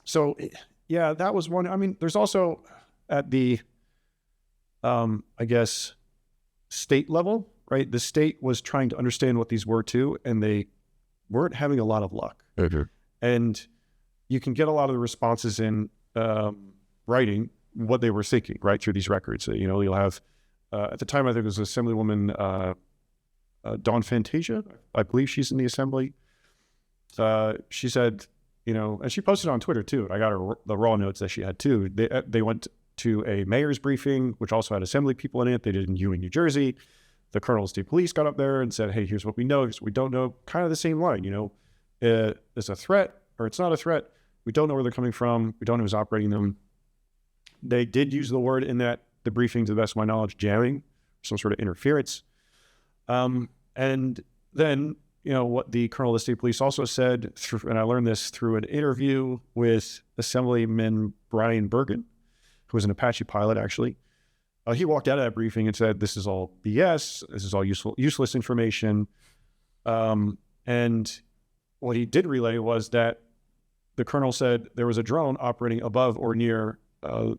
Speaker 1: So yeah, that was one. I mean, there's also at the I guess state level, right? The state was trying to understand what these were too, and they weren't having a lot of luck.
Speaker 2: Mm-hmm.
Speaker 1: And you can get a lot of the responses in writing what they were seeking, right, through these records. You'll have at the time, I think it was Assemblywoman Dawn Fantasia. I believe she's in the assembly. She said, and she posted on Twitter too. I got the raw notes that she had too. They went to a mayor's briefing, which also had assembly people in it. They did in Ewing, New Jersey. The Colonel of State Police got up there and said, hey, here's what we know, here's what we don't know. Kind of the same line, it's a threat or it's not a threat. We don't know where they're coming from. We don't know who's operating them. They did use the word in the briefing, to the best of my knowledge, jamming, some sort of interference. And then, what the Colonel of the State Police also said, and I learned this through an interview with Assemblyman Brian Bergen, who was an Apache pilot, actually. He walked out of that briefing and said, this is all BS. This is all useless information. And what he did relay was that the Colonel said there was a drone operating above or near I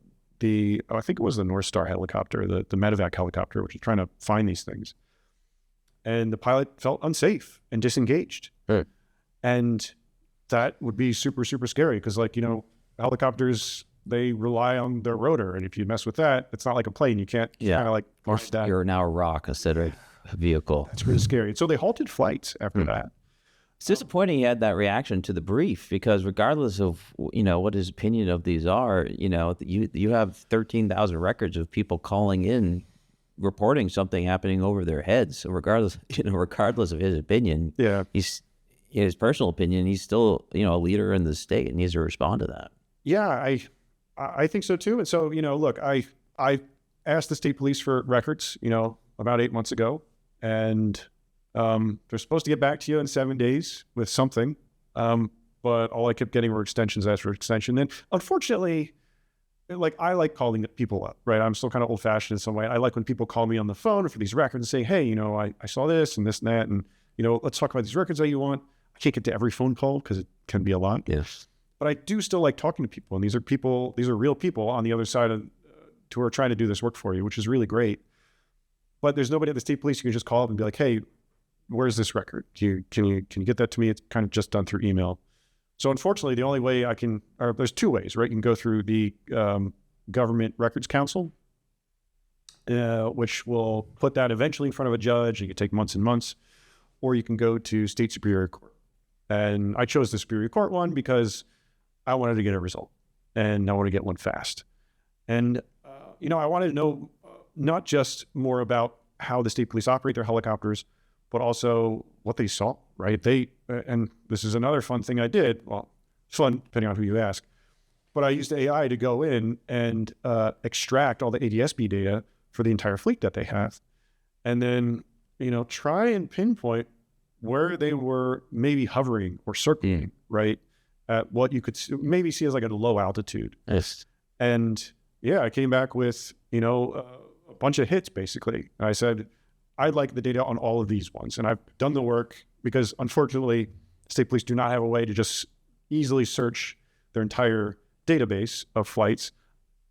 Speaker 1: think it was the North Star helicopter, the medevac helicopter, which is trying to find these things. And the pilot felt unsafe and disengaged.
Speaker 2: Right.
Speaker 1: And that would be super, super scary because, helicopters, they rely on their rotor. And if you mess with that, it's not like a plane. You can't kind of
Speaker 2: or you're now a rock instead of a vehicle.
Speaker 1: That's really scary. And so they halted flights after that.
Speaker 2: It's disappointing he had that reaction to the brief because regardless of, what his opinion of these are, you have 13,000 records of people calling in, reporting something happening over their heads. So regardless of his opinion, he's his personal opinion, he's still, a leader in the state and needs to respond to that.
Speaker 1: Yeah, I think so too. And so, look, I asked the state police for records, about 8 months ago, and they're supposed to get back to you in 7 days with something. But all I kept getting were extensions after extension. And unfortunately, I like calling people up, right? I'm still kind of old fashioned in some way. I like when people call me on the phone for these records and say, hey, I saw this and this and that. And, let's talk about these records that you want. I can't get to every phone call because it can be a lot.
Speaker 2: Yes.
Speaker 1: But I do still like talking to people. And these are real people on the other side of who are trying to do this work for you, which is really great. But there's nobody at the state police you can just call up and be like, hey, where's this record? Can you get that to me? It's kind of just done through email. So unfortunately, the only way there's two ways, right? You can go through the Government Records Council, which will put that eventually in front of a judge. It could take months and months, or you can go to State Superior Court. And I chose the Superior Court one because I wanted to get a result, and I want to get one fast. And I wanted to know not just more about how the state police operate their helicopters, but also what they saw, right? And this is another fun thing I did. Well, fun, depending on who you ask. But I used AI to go in and extract all the ADS-B data for the entire fleet that they have. And then, try and pinpoint where they were maybe hovering or circling, right? At what you could maybe see as like a low altitude.
Speaker 2: Yes.
Speaker 1: And I came back with, a bunch of hits, basically. I said, I'd like the data on all of these ones. And I've done the work because, unfortunately, state police do not have a way to just easily search their entire database of flights.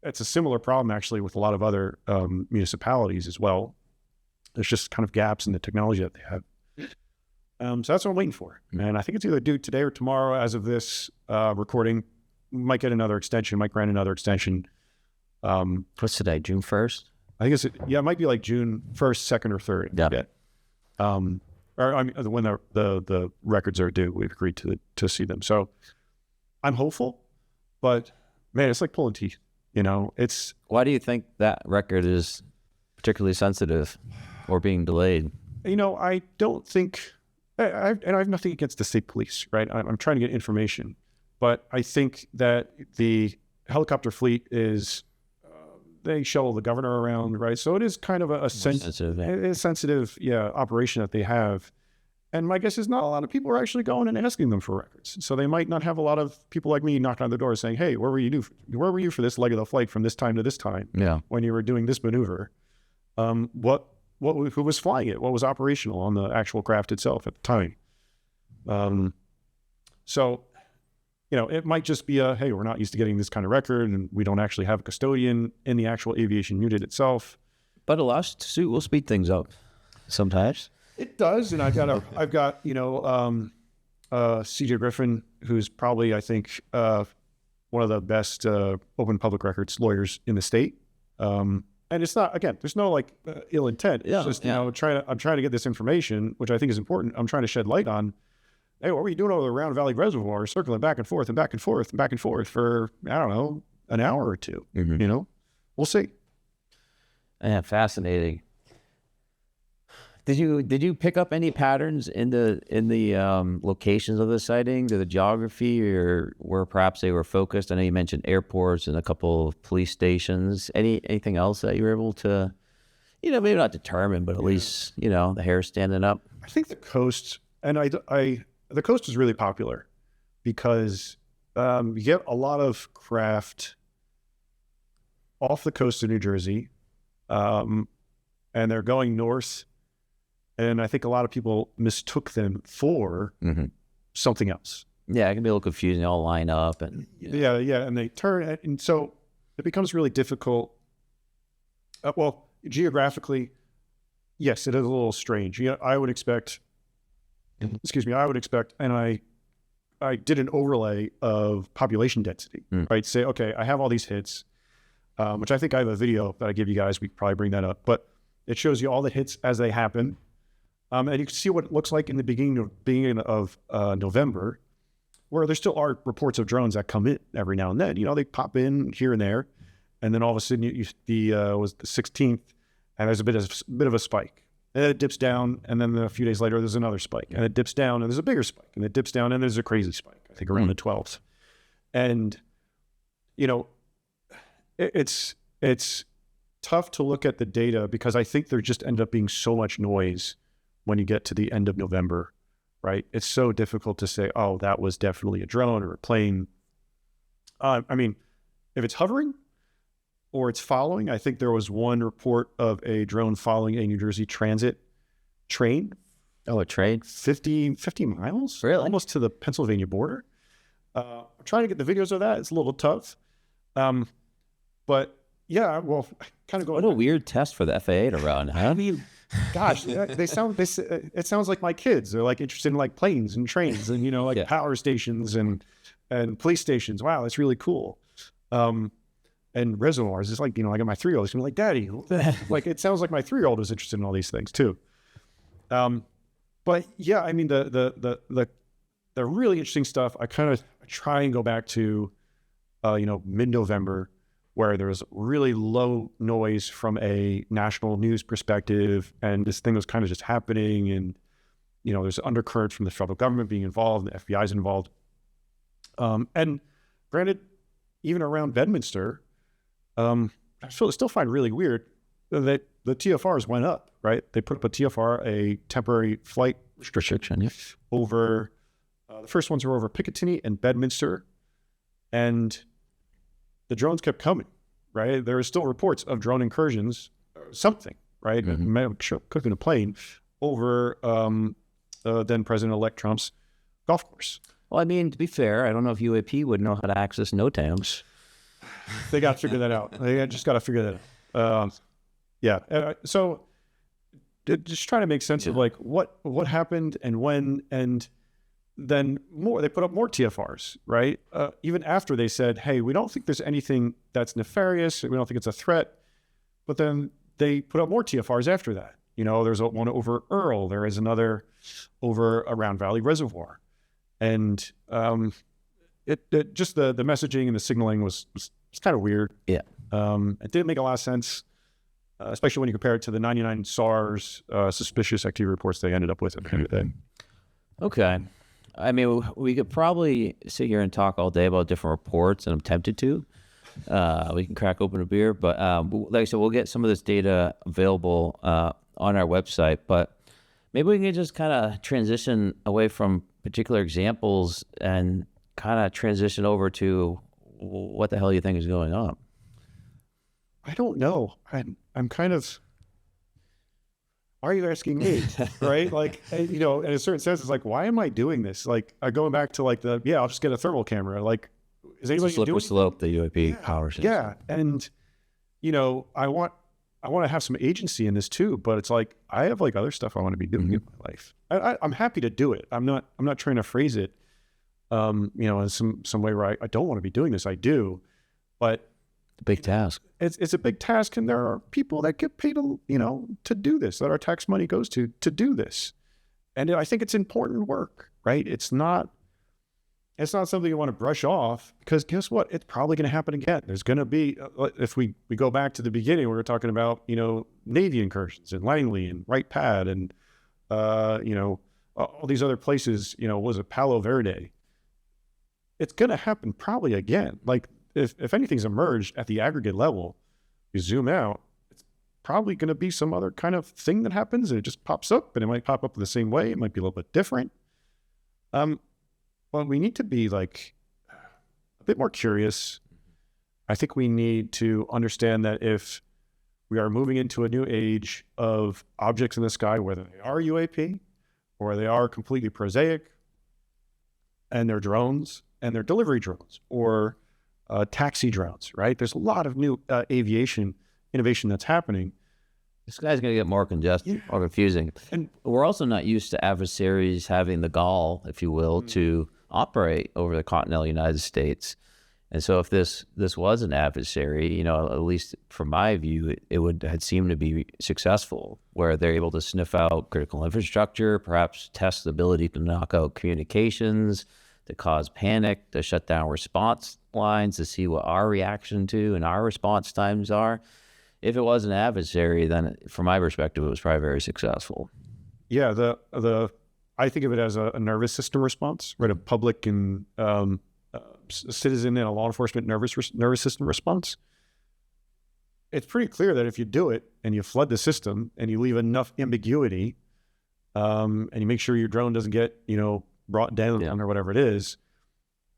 Speaker 1: It's a similar problem, actually, with a lot of other municipalities as well. There's just kind of gaps in the technology that they have. So that's what I'm waiting for. And I think it's either due today or tomorrow as of this recording. Might get another extension, might grant another extension.
Speaker 2: What's today, June 1st?
Speaker 1: I think it might be like June 1st, 2nd, or 3rd.
Speaker 2: Yeah.
Speaker 1: Or when the records are due, we've agreed to see them. So I'm hopeful, but man, it's like pulling teeth. It's.
Speaker 2: Why do you think that record is particularly sensitive or being delayed?
Speaker 1: I don't think, and I have nothing against the state police, right? I'm trying to get information, but I think that the helicopter fleet is. They shuttle the governor around, right? So it is kind of a sensitive operation that they have. And my guess is not a lot of people are actually going and asking them for records. So they might not have a lot of people like me knocking on the door saying, hey, where were you for this leg of the flight from this time to this time? Yeah. When you were doing this maneuver? Who was flying it? What was operational on the actual craft itself at the time? So it might just be hey, we're not used to getting this kind of record, and we don't actually have a custodian in the actual aviation unit itself.
Speaker 2: But a lawsuit will speed things up sometimes.
Speaker 1: It does, and I've got C.J. Griffin, who's probably, I think, one of the best open public records lawyers in the state. and it's not, again, there's no like ill intent. It's just, you know, I'm trying to get this information, which I think is important. I'm trying to shed light on, hey, what were you doing over the Round Valley Reservoir, circling back and forth and back and forth and back and forth for, I don't know, an hour or two, you know? We'll see.
Speaker 2: Yeah, fascinating. Did you pick up any patterns in the locations of the sighting, or the geography, or where perhaps they were focused? I know you mentioned airports and a couple of police stations. Anything else that you were able to, you know, maybe not determine, but at least, you know, the hair standing up?
Speaker 1: I think the coast, and the coast is really popular because you get a lot of craft off the coast of New Jersey, and they're going north. And I think a lot of people mistook them for something else.
Speaker 2: Yeah, it can be a little confusing. They all line up, and
Speaker 1: yeah, and they turn, and so it becomes really difficult. Well, geographically, yes, it is a little strange. You know, I would expect, and I did an overlay of population density, right? Say, okay, I have all these hits, which I think I have a video that I give you guys. We could probably bring that up, but it shows you all the hits as they happen. And you can see what it looks like in the beginning of November, where there still are reports of drones that come in every now and then. You know, they pop in here and there, and then all of a sudden was the 16th, and there's a bit of a spike, and then it dips down, and then a few days later there's another spike, and it dips down, and there's a bigger spike, and it dips down, and there's a crazy spike. I think around the 12th, and you know, it's tough to look at the data because I think there just ended up being so much noise when you get to the end of November, right? It's so difficult to say, oh, that was definitely a drone or a plane. I mean, if it's hovering or it's following, I think there was one report of a drone following a New Jersey Transit train.
Speaker 2: Oh, a train?
Speaker 1: 50 miles?
Speaker 2: Really?
Speaker 1: Almost to the Pennsylvania border. I'm trying to get the videos of that. It's a little tough. But yeah, well, kind of going.
Speaker 2: What a weird test for the FAA to run, huh?
Speaker 1: I mean, gosh, it sounds like my kids. They're like interested in like planes and trains and, you know, like power stations and police stations. Wow, that's really cool. And reservoirs. It's like, you know, I got my 3-year-old. He's gonna be like, Daddy, like it sounds like my 3-year-old is interested in all these things too. But yeah, I mean the really interesting stuff. I try and go back to, you know, mid-November, where there's really low noise from a national news perspective, and this thing was kind of just happening, and you know, there's undercurrent from the federal government being involved, and the FBI is involved. And granted, even around Bedminster, I still find really weird that the TFRs went up, right? They put up a TFR, a temporary flight restriction, over the first ones were over Picatinny and Bedminster, and the drones kept coming, right? There are still reports of drone incursions, something, right? Cooking a plane over then President-elect Trump's golf course.
Speaker 2: Well, I mean, to be fair, I don't know if UAP would know how to access NOTAMs.
Speaker 1: They got to figure that out. They just got to figure that out. So just trying to make sense of like what happened and when, and then they put up more TFRs, right? Even after they said, hey, we don't think there's anything that's nefarious. We don't think it's a threat. But then they put up more TFRs after that. You know, there's one over Earl. There is another over around Valley Reservoir. And it just the messaging and the signaling was kind of weird. Yeah. It didn't make a lot of sense, especially when you compare it to the 99 SARS suspicious activity reports they ended up with at the end of the day. Okay.
Speaker 2: I mean, we could probably sit here and talk all day about different reports, and I'm tempted to. We can crack open a beer, but like I said, we'll get some of this data available on our website. But maybe we can just kind of transition away from particular examples and kind of transition over to what the hell you think is going on.
Speaker 1: I don't know. I'm kind of... Why are you asking me, right? Like, you know, in a certain sense, it's like, why am I doing this? Like, going back to like I'll just get a thermal camera. Like, is anybody doing
Speaker 2: slippery slope, the UAP power system.
Speaker 1: Yeah, and you know, I want to have some agency in this too, but it's like I have like other stuff I want to be doing in my life. I'm happy to do it. I'm not trying to phrase it, you know, in some way where I don't want to be doing this. I do, but
Speaker 2: a big task.
Speaker 1: It's a big task, and there are people that get paid, to do this, that our tax money goes to do this. And I think it's important work, right? It's not something you want to brush off, because guess what? It's probably going to happen again. There's going to be, if we go back to the beginning, we were talking about, Navy incursions in Langley and Wright Pad and, all these other places, was it Palo Verde? It's going to happen probably again. Like if anything's emerged at the aggregate level, you zoom out, it's probably going to be some other kind of thing that happens, and it just pops up, and it might pop up the same way. It might be a little bit different. Well, we need to be like a bit more curious. I think we need to understand that if we are moving into a new age of objects in the sky, whether they are UAP or they are completely prosaic, and they're drones and they're delivery drones or taxi drones, right? There's a lot of new aviation innovation that's happening.
Speaker 2: The sky's going to get more congested, more confusing. And we're also not used to adversaries having the gall, if you will, to operate over the continental United States. And so if this was an adversary, at least from my view, it had seemed to be successful, where they're able to sniff out critical infrastructure, perhaps test the ability to knock out communications, to cause panic, to shut down response lines, to see what our reaction to and our response times are. If it was an adversary, then from my perspective, it was probably very successful.
Speaker 1: Yeah, I think of it as a nervous system response, right? A public and citizen and a law enforcement nervous system response. It's pretty clear that if you do it and you flood the system and you leave enough ambiguity, and you make sure your drone doesn't get brought down or whatever it is,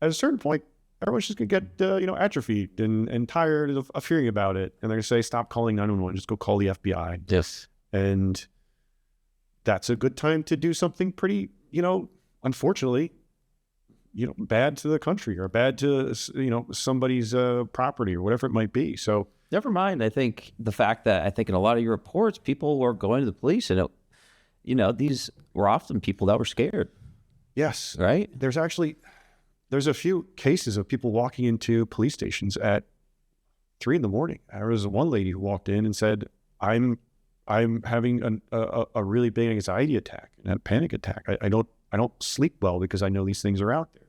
Speaker 1: at a certain point, everyone's just gonna get atrophied and tired of hearing about it, and they're gonna say, "Stop calling 911, just go call the FBI."
Speaker 2: Yes,
Speaker 1: and that's a good time to do something pretty, unfortunately, bad to the country or bad to, somebody's property or whatever it might be. So
Speaker 2: never mind. I think the fact that in a lot of your reports, people were going to the police, and these were often people that were scared.
Speaker 1: Yes.
Speaker 2: Right.
Speaker 1: There's a few cases of people walking into police stations at 3 a.m. There was one lady who walked in and said, I'm having a really big anxiety attack and a panic attack. I don't sleep well because I know these things are out there.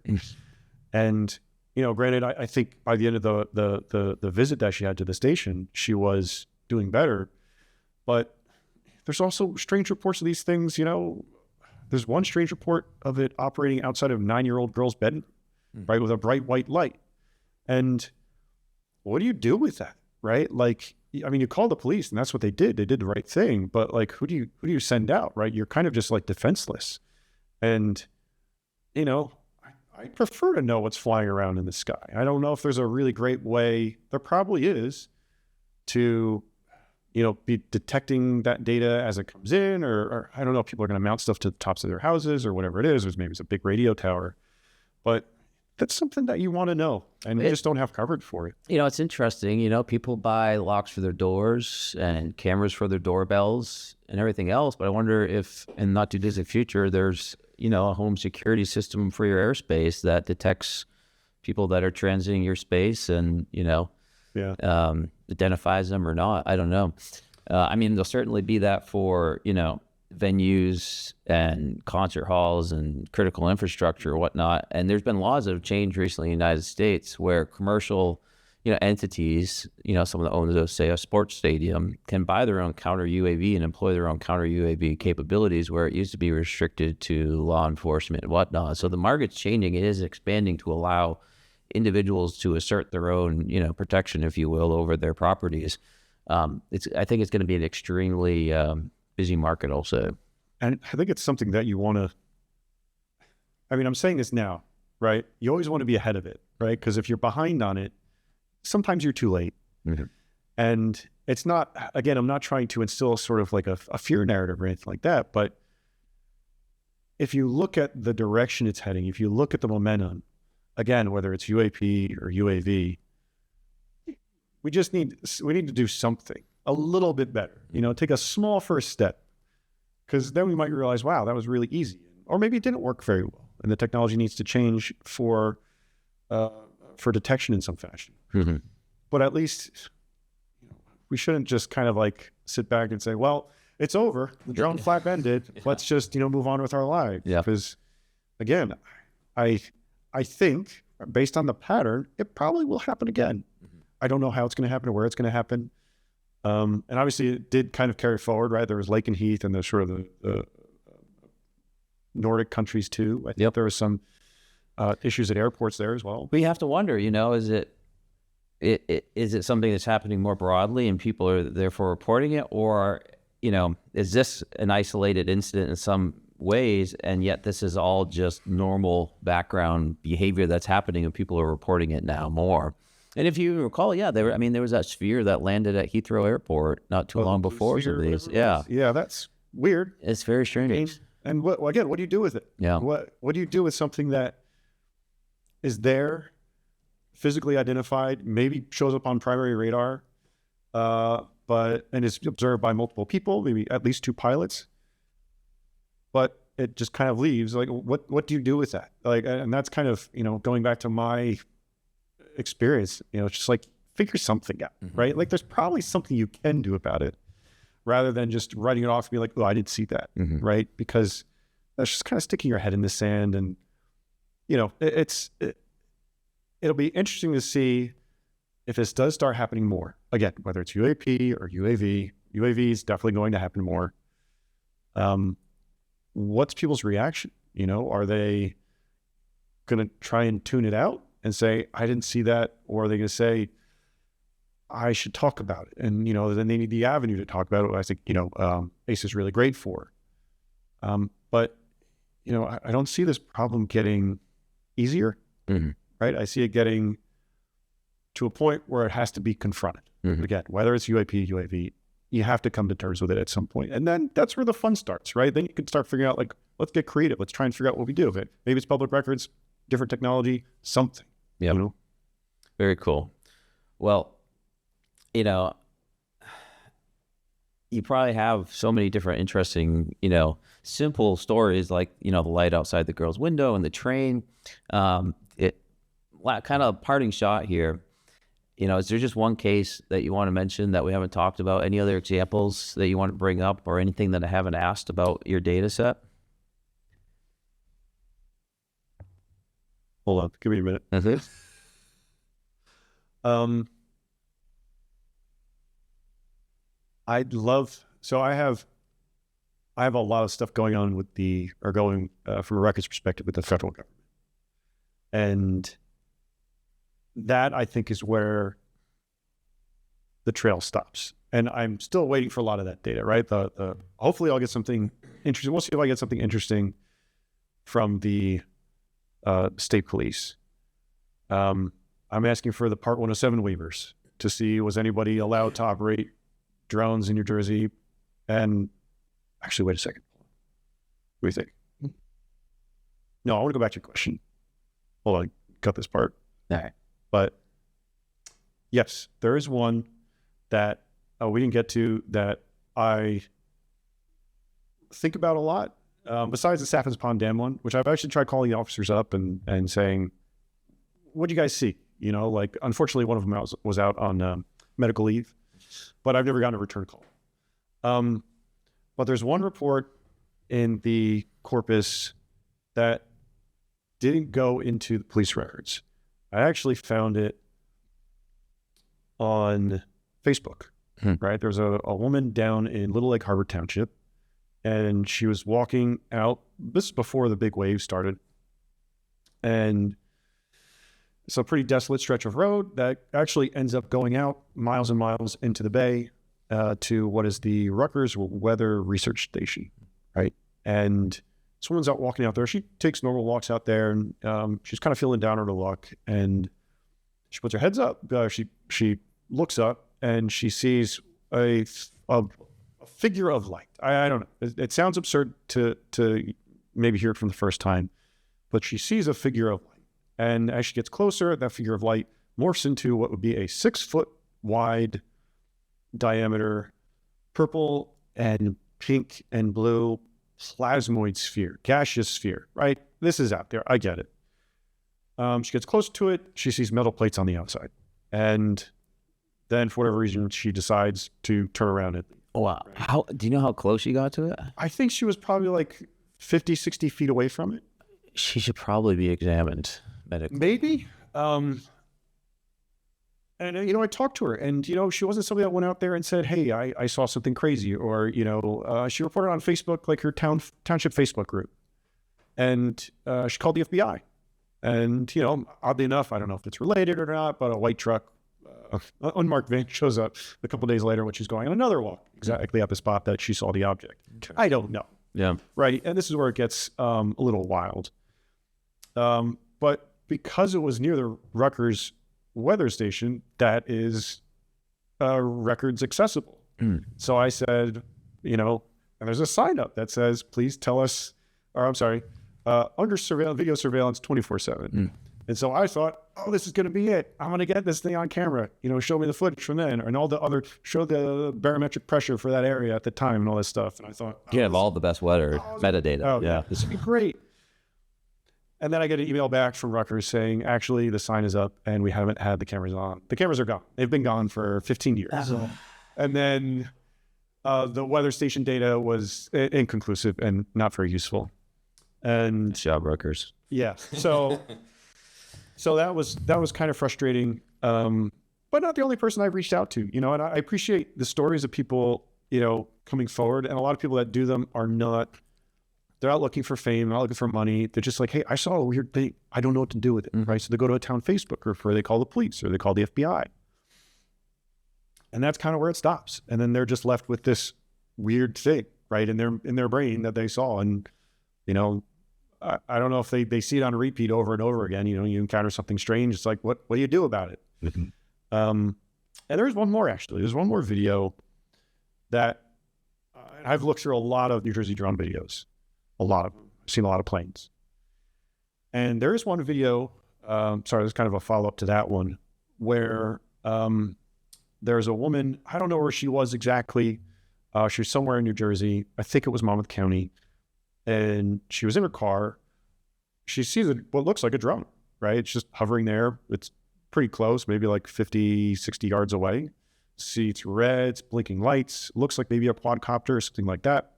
Speaker 1: And, granted, I think by the end of the visit that she had to the station, she was doing better. But there's also strange reports of these things. There's one strange report of it operating outside of a 9-year-old girl's bed, right, with a bright white light. And what do you do with that, right? Like, you call the police, and that's what they did. They did the right thing. But like, who do you send out, right? You're kind of just like defenseless. And, I prefer to know what's flying around in the sky. I don't know if there's a really great way. There probably is to, be detecting that data as it comes in, or I don't know if people are going to mount stuff to the tops of their houses or whatever it is, or maybe it's a big radio tower. But that's something that you want to know, and you just don't have coverage for it.
Speaker 2: It's interesting. People buy locks for their doors and cameras for their doorbells and everything else. But I wonder if, in not too distant future, there's, a home security system for your airspace that detects people that are transiting your space and, identifies them or not. I don't know. There'll certainly be that for, venues and concert halls and critical infrastructure or whatnot. And there's been laws that have changed recently in the United States where commercial, entities, someone that owns, say, a sports stadium can buy their own counter UAV and employ their own counter UAV capabilities, where it used to be restricted to law enforcement and whatnot. So the market's changing. It is expanding to allow individuals to assert their own, protection, if you will, over their properties. I think it's going to be an extremely busy market also.
Speaker 1: And I think it's something that you want to, I'm saying this now, right? You always want to be ahead of it, right? Because if you're behind on it, sometimes you're too late. Mm-hmm. And it's not, again, I'm not trying to instill sort of like a fear narrative or anything like that, but if you look at the direction it's heading, if you look at the momentum, again, whether it's UAP or UAV, we need to do something a little bit better, take a small first step, because then we might realize, wow, that was really easy. Or maybe it didn't work very well, and the technology needs to change for detection in some fashion. Mm-hmm. but at least we shouldn't just kind of like sit back and say, well, it's over. The drone flap ended. Let's just, move on with our lives.
Speaker 2: Yeah.
Speaker 1: Because again, I think based on the pattern, it probably will happen again. I don't know how it's going to happen or where it's going to happen. And obviously it did kind of carry forward, right? There was Lake and Heath and there's sort of the Nordic countries too. I think there was some issues at airports there as well.
Speaker 2: We have to wonder, is it something that's happening more broadly and people are therefore reporting it, or is this an isolated incident in some ways, and yet this is all just normal background behavior that's happening and people are reporting it now more? And if you recall, there was that sphere that landed at Heathrow Airport not too long before some of these. Yeah,
Speaker 1: that's weird.
Speaker 2: It's very strange.
Speaker 1: And what do you do with it?
Speaker 2: Yeah.
Speaker 1: What do you do with something that is there, physically identified, maybe shows up on primary radar, and is observed by multiple people, maybe at least 2 pilots, but it just kind of leaves? Like, what do you do with that? Like, and that's kind of, going back to my experience, it's just like, figure something out, right? Like, there's probably something you can do about it rather than just writing it off and be like, oh, I didn't see that, right? Because that's just kind of sticking your head in the sand. And, it'll be interesting to see if this does start happening more. Again, whether it's UAP or UAV, UAV is definitely going to happen more. What's people's reaction? Are they going to try and tune it out and say, I didn't see that? Or are they going to say, I should talk about it? And, then they need the avenue to talk about it. I think, ACE is really great for. But, I don't see this problem getting easier, right? I see it getting to a point where it has to be confronted. Again, whether it's UAP, UAV, you have to come to terms with it at some point. And then that's where the fun starts, right? Then you can start figuring out, like, let's get creative. Let's try and figure out what we do with it. Maybe it's public records, different technology, something.
Speaker 2: Yeah. Very cool. Well, you probably have so many different interesting, simple stories like, the light outside the girl's window and the train. Kind of parting shot here. Is there just one case that you want to mention that we haven't talked about? Any other examples that you want to bring up, or anything that I haven't asked about your data set?
Speaker 1: Hold on. Give me a minute. I have a lot of stuff going on from a records perspective with the federal government. And that, I think, is where the trail stops. And I'm still waiting for a lot of that data, right? Hopefully I'll get something interesting. We'll see if I get something interesting from the state police. I'm asking for the Part 107 waivers to see, was anybody allowed to operate drones in New Jersey? And actually, wait a second. What do you think? No, I want to go back to your question. Hold on, cut this part.
Speaker 2: All right.
Speaker 1: But yes, there is one that we didn't get to that I think about a lot. Besides the Saffins Pond Dam one, which I've actually tried calling the officers up and saying, what do you guys see? Unfortunately, one of them was out on medical leave, but I've never gotten a return call. But there's one report in the corpus that didn't go into the police records. I actually found it on Facebook, right? There's a woman down in Little Lake Harbor Township, and she was walking out. This is before the big wave started. And it's a pretty desolate stretch of road that actually ends up going out miles and miles into the bay to what is the Rutgers Weather Research Station, right? And this woman's out walking out there. She takes normal walks out there, and she's kind of feeling down on her luck. And she puts her heads up. She looks up, and she sees a figure of light. I don't know. It sounds absurd to maybe hear it from the first time, but she sees a figure of light. And as she gets closer, that figure of light morphs into what would be a 6-foot wide diameter, purple and pink and blue plasmoid sphere, gaseous sphere, right? This is out there. I get it. She gets close to it. She sees metal plates on the outside. And then for whatever reason, she decides to turn around and leave.
Speaker 2: Wow. Right. How do you know how close she got to it?
Speaker 1: I think she was probably like 50, 60 feet away from it.
Speaker 2: She should probably be examined medically.
Speaker 1: Maybe. And, I talked to her, and, she wasn't somebody that went out there and said, hey, I saw something crazy, or, she reported on Facebook, like her township Facebook group, and she called the FBI. And, oddly enough, I don't know if it's related or not, but a white truck, unmarked van shows up a couple of days later when she's going on another walk exactly at the spot that she saw the object. Okay. I don't know.
Speaker 2: Yeah.
Speaker 1: Right. And this is where it gets a little wild. But because it was near the Rutgers weather station, that is records accessible. So I said, and there's a sign up that says, please tell us, or I'm sorry, under video surveillance 24/7. And so I thought, oh, this is going to be it. I'm going to get this thing on camera, show me the footage from then, and all the other, show the barometric pressure for that area at the time and all this stuff. And I thought,
Speaker 2: you have all the best weather metadata.
Speaker 1: Oh, yeah, this would be great. And then I get an email back from Rutgers saying, actually, the sign is up and we haven't had the cameras on. The cameras are gone. They've been gone for 15 years. And then the weather station data was inconclusive and not very useful. And
Speaker 2: nice job, Rutgers.
Speaker 1: Yeah. So that was kind of frustrating, but not the only person I've reached out to, and I appreciate the stories of people, coming forward, and a lot of people that do them they're not looking for fame, not looking for money. They're just like, hey, I saw a weird thing. I don't know what to do with it, right? So they go to a town Facebook group where they call the police or they call the FBI. And that's kind of where it stops. And then they're just left with this weird thing, right, in their brain that they saw. And, I don't know if they see it on a repeat over and over again. You encounter something strange. It's like, what do you do about it? And there's one more, actually. There's one more video that I've looked through a lot of New Jersey drone videos, a lot of them. I've seen a lot of planes. And there is one video, there's kind of a follow-up to that one, where there's a woman, I don't know where she was exactly. She was somewhere in New Jersey. I think it was Monmouth County. And she was in her car. She sees what looks like a drone, right? It's just hovering there. It's pretty close, maybe like 50, 60 yards away. See, it's red, it's blinking lights. Looks like maybe a quadcopter or something like that.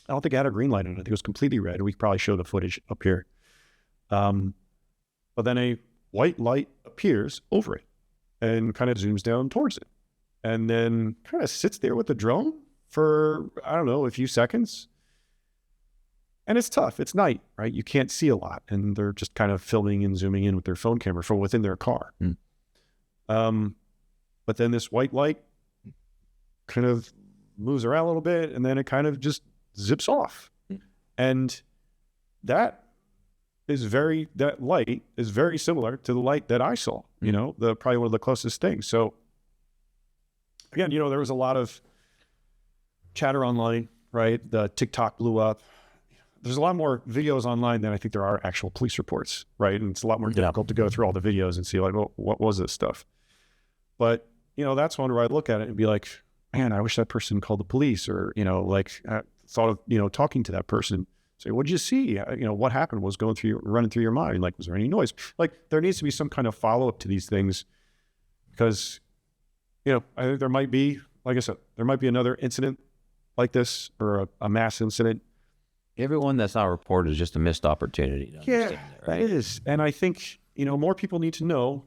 Speaker 1: I don't think it had a green light on it. I think it was completely red. We could probably show the footage up here. But then a white light appears over it and kind of zooms down towards it. And then kind of sits there with the drone for, I don't know, a few seconds. And it's tough. It's night, right? You can't see a lot. And they're just kind of filming and zooming in with their phone camera from within their car. But then this white light kind of moves around a little bit, and then it kind of just zips off. And that light is very similar to the light that I saw, probably one of the closest things. So again, there was a lot of chatter online, right? The TikTok blew up. There's a lot more videos online than I think there are actual police reports, right? And it's a lot more difficult to go through all the videos and see like, well, what was this stuff? But, that's one where I look at it and be like, man, I wish that person called the police, or, I thought of, talking to that person. Say, what did you see? What happened? Was running through your mind? Like, was there any noise? Like, there needs to be some kind of follow-up to these things, because, I think there might be, like I said, there might be another incident like this, or a mass incident.
Speaker 2: Everyone that's not reported is just a missed opportunity.
Speaker 1: Yeah, that is. And I think, more people need to know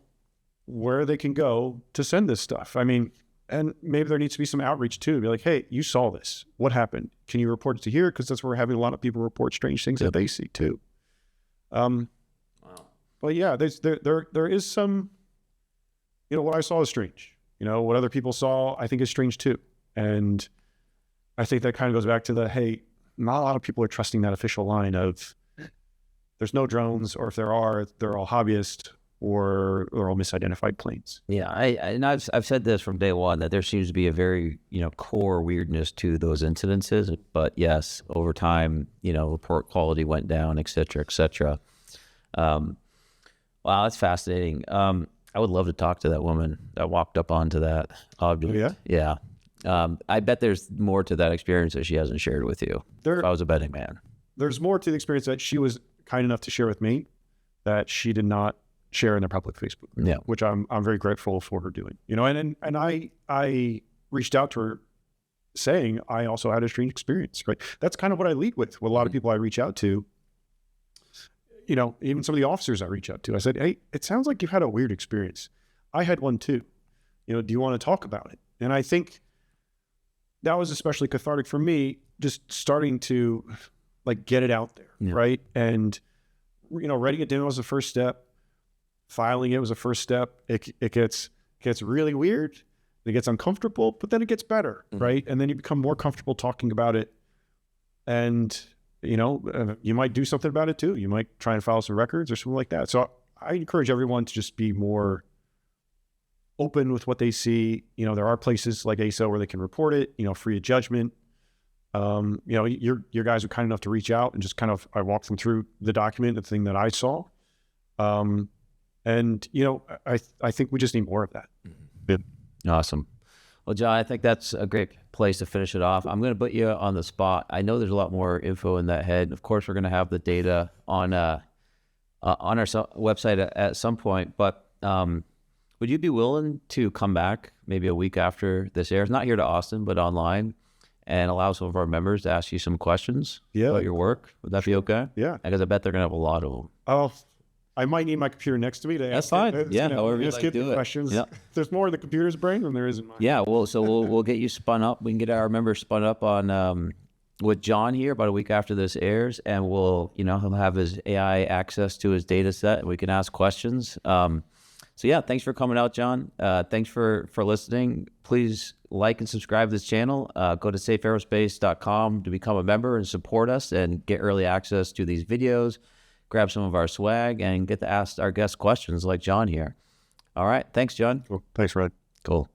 Speaker 1: where they can go to send this stuff. I mean, and maybe there needs to be some outreach too. Be like, hey, you saw this. What happened? Can you report it to here? Because that's where we're having a lot of people report strange things that they see too. Wow. But yeah, there is some, what I saw is strange. What other people saw, I think is strange too. And I think that kind of goes back to hey, not a lot of people are trusting that official line of there's no drones, or if there are, they're all hobbyists or all misidentified planes.
Speaker 2: Yeah, I've said this from day one, that there seems to be a very core weirdness to those incidences. But yes, over time, report quality went down, et cetera, et cetera. Wow, that's fascinating. I would love to talk to that woman that walked up onto that object. Yeah. I bet there's more to that experience that she hasn't shared with you. If I was a betting man.
Speaker 1: There's more to the experience that she was kind enough to share with me that she did not share in their public Facebook group,
Speaker 2: Yeah.
Speaker 1: which I'm very grateful for her doing. You know, and I reached out to her saying I also had a strange experience. Right, that's kind of what I lead with a lot of people I reach out to. You know, even some of the officers I reach out to, I said, hey, it sounds like you've had a weird experience. I had one too. You know, do you want to talk about it? And I think that was especially cathartic for me, just starting to like get it out there, right? And, you know, writing it down was the first step. Filing it was the first step. It gets really weird. It gets uncomfortable, but then it gets better, right? And then you become more comfortable talking about it. And, you know, you might do something about it too. You might try and file some records or something like that. So I encourage everyone to just be more open with what they see. You know, there are places like ASO where they can report it, you know, free of judgment. You know, your guys are kind enough to reach out and just kind of, I walked them through the document, the thing that I saw. And, you know, I think we just need more of that.
Speaker 2: Awesome. Well, John, I think that's a great place to finish it off. I'm going to put you on the spot. I know there's a lot more info in that head. Of course, we're going to have the data on our website at some point, but would you be willing to come back maybe a week after this airs, not here to Austin, but online, and allow some of our members to ask you some questions about your work? Would that be okay?
Speaker 1: Yeah.
Speaker 2: Because I bet they're going to have a lot of them.
Speaker 1: Oh, I might need my computer next to me to
Speaker 2: That's
Speaker 1: ask
Speaker 2: fine.
Speaker 1: it.
Speaker 2: Yeah,
Speaker 1: You know,
Speaker 2: however you
Speaker 1: just
Speaker 2: like
Speaker 1: get
Speaker 2: to do
Speaker 1: the
Speaker 2: it.
Speaker 1: questions.
Speaker 2: Yeah.
Speaker 1: There's more in the computer's brain than there is in mine.
Speaker 2: Yeah, we'll get you spun up. We can get our members spun up on with John here about a week after this airs, and we'll, you know, he'll have his AI access to his data set, and we can ask questions. So yeah, thanks for coming out, John. Thanks for listening. Please like and subscribe to this channel. Go to safeaerospace.com to become a member and support us and get early access to these videos, grab some of our swag, and get to ask our guests questions like John here. All right. Thanks, John.
Speaker 1: Cool. Thanks, Red.
Speaker 2: Cool.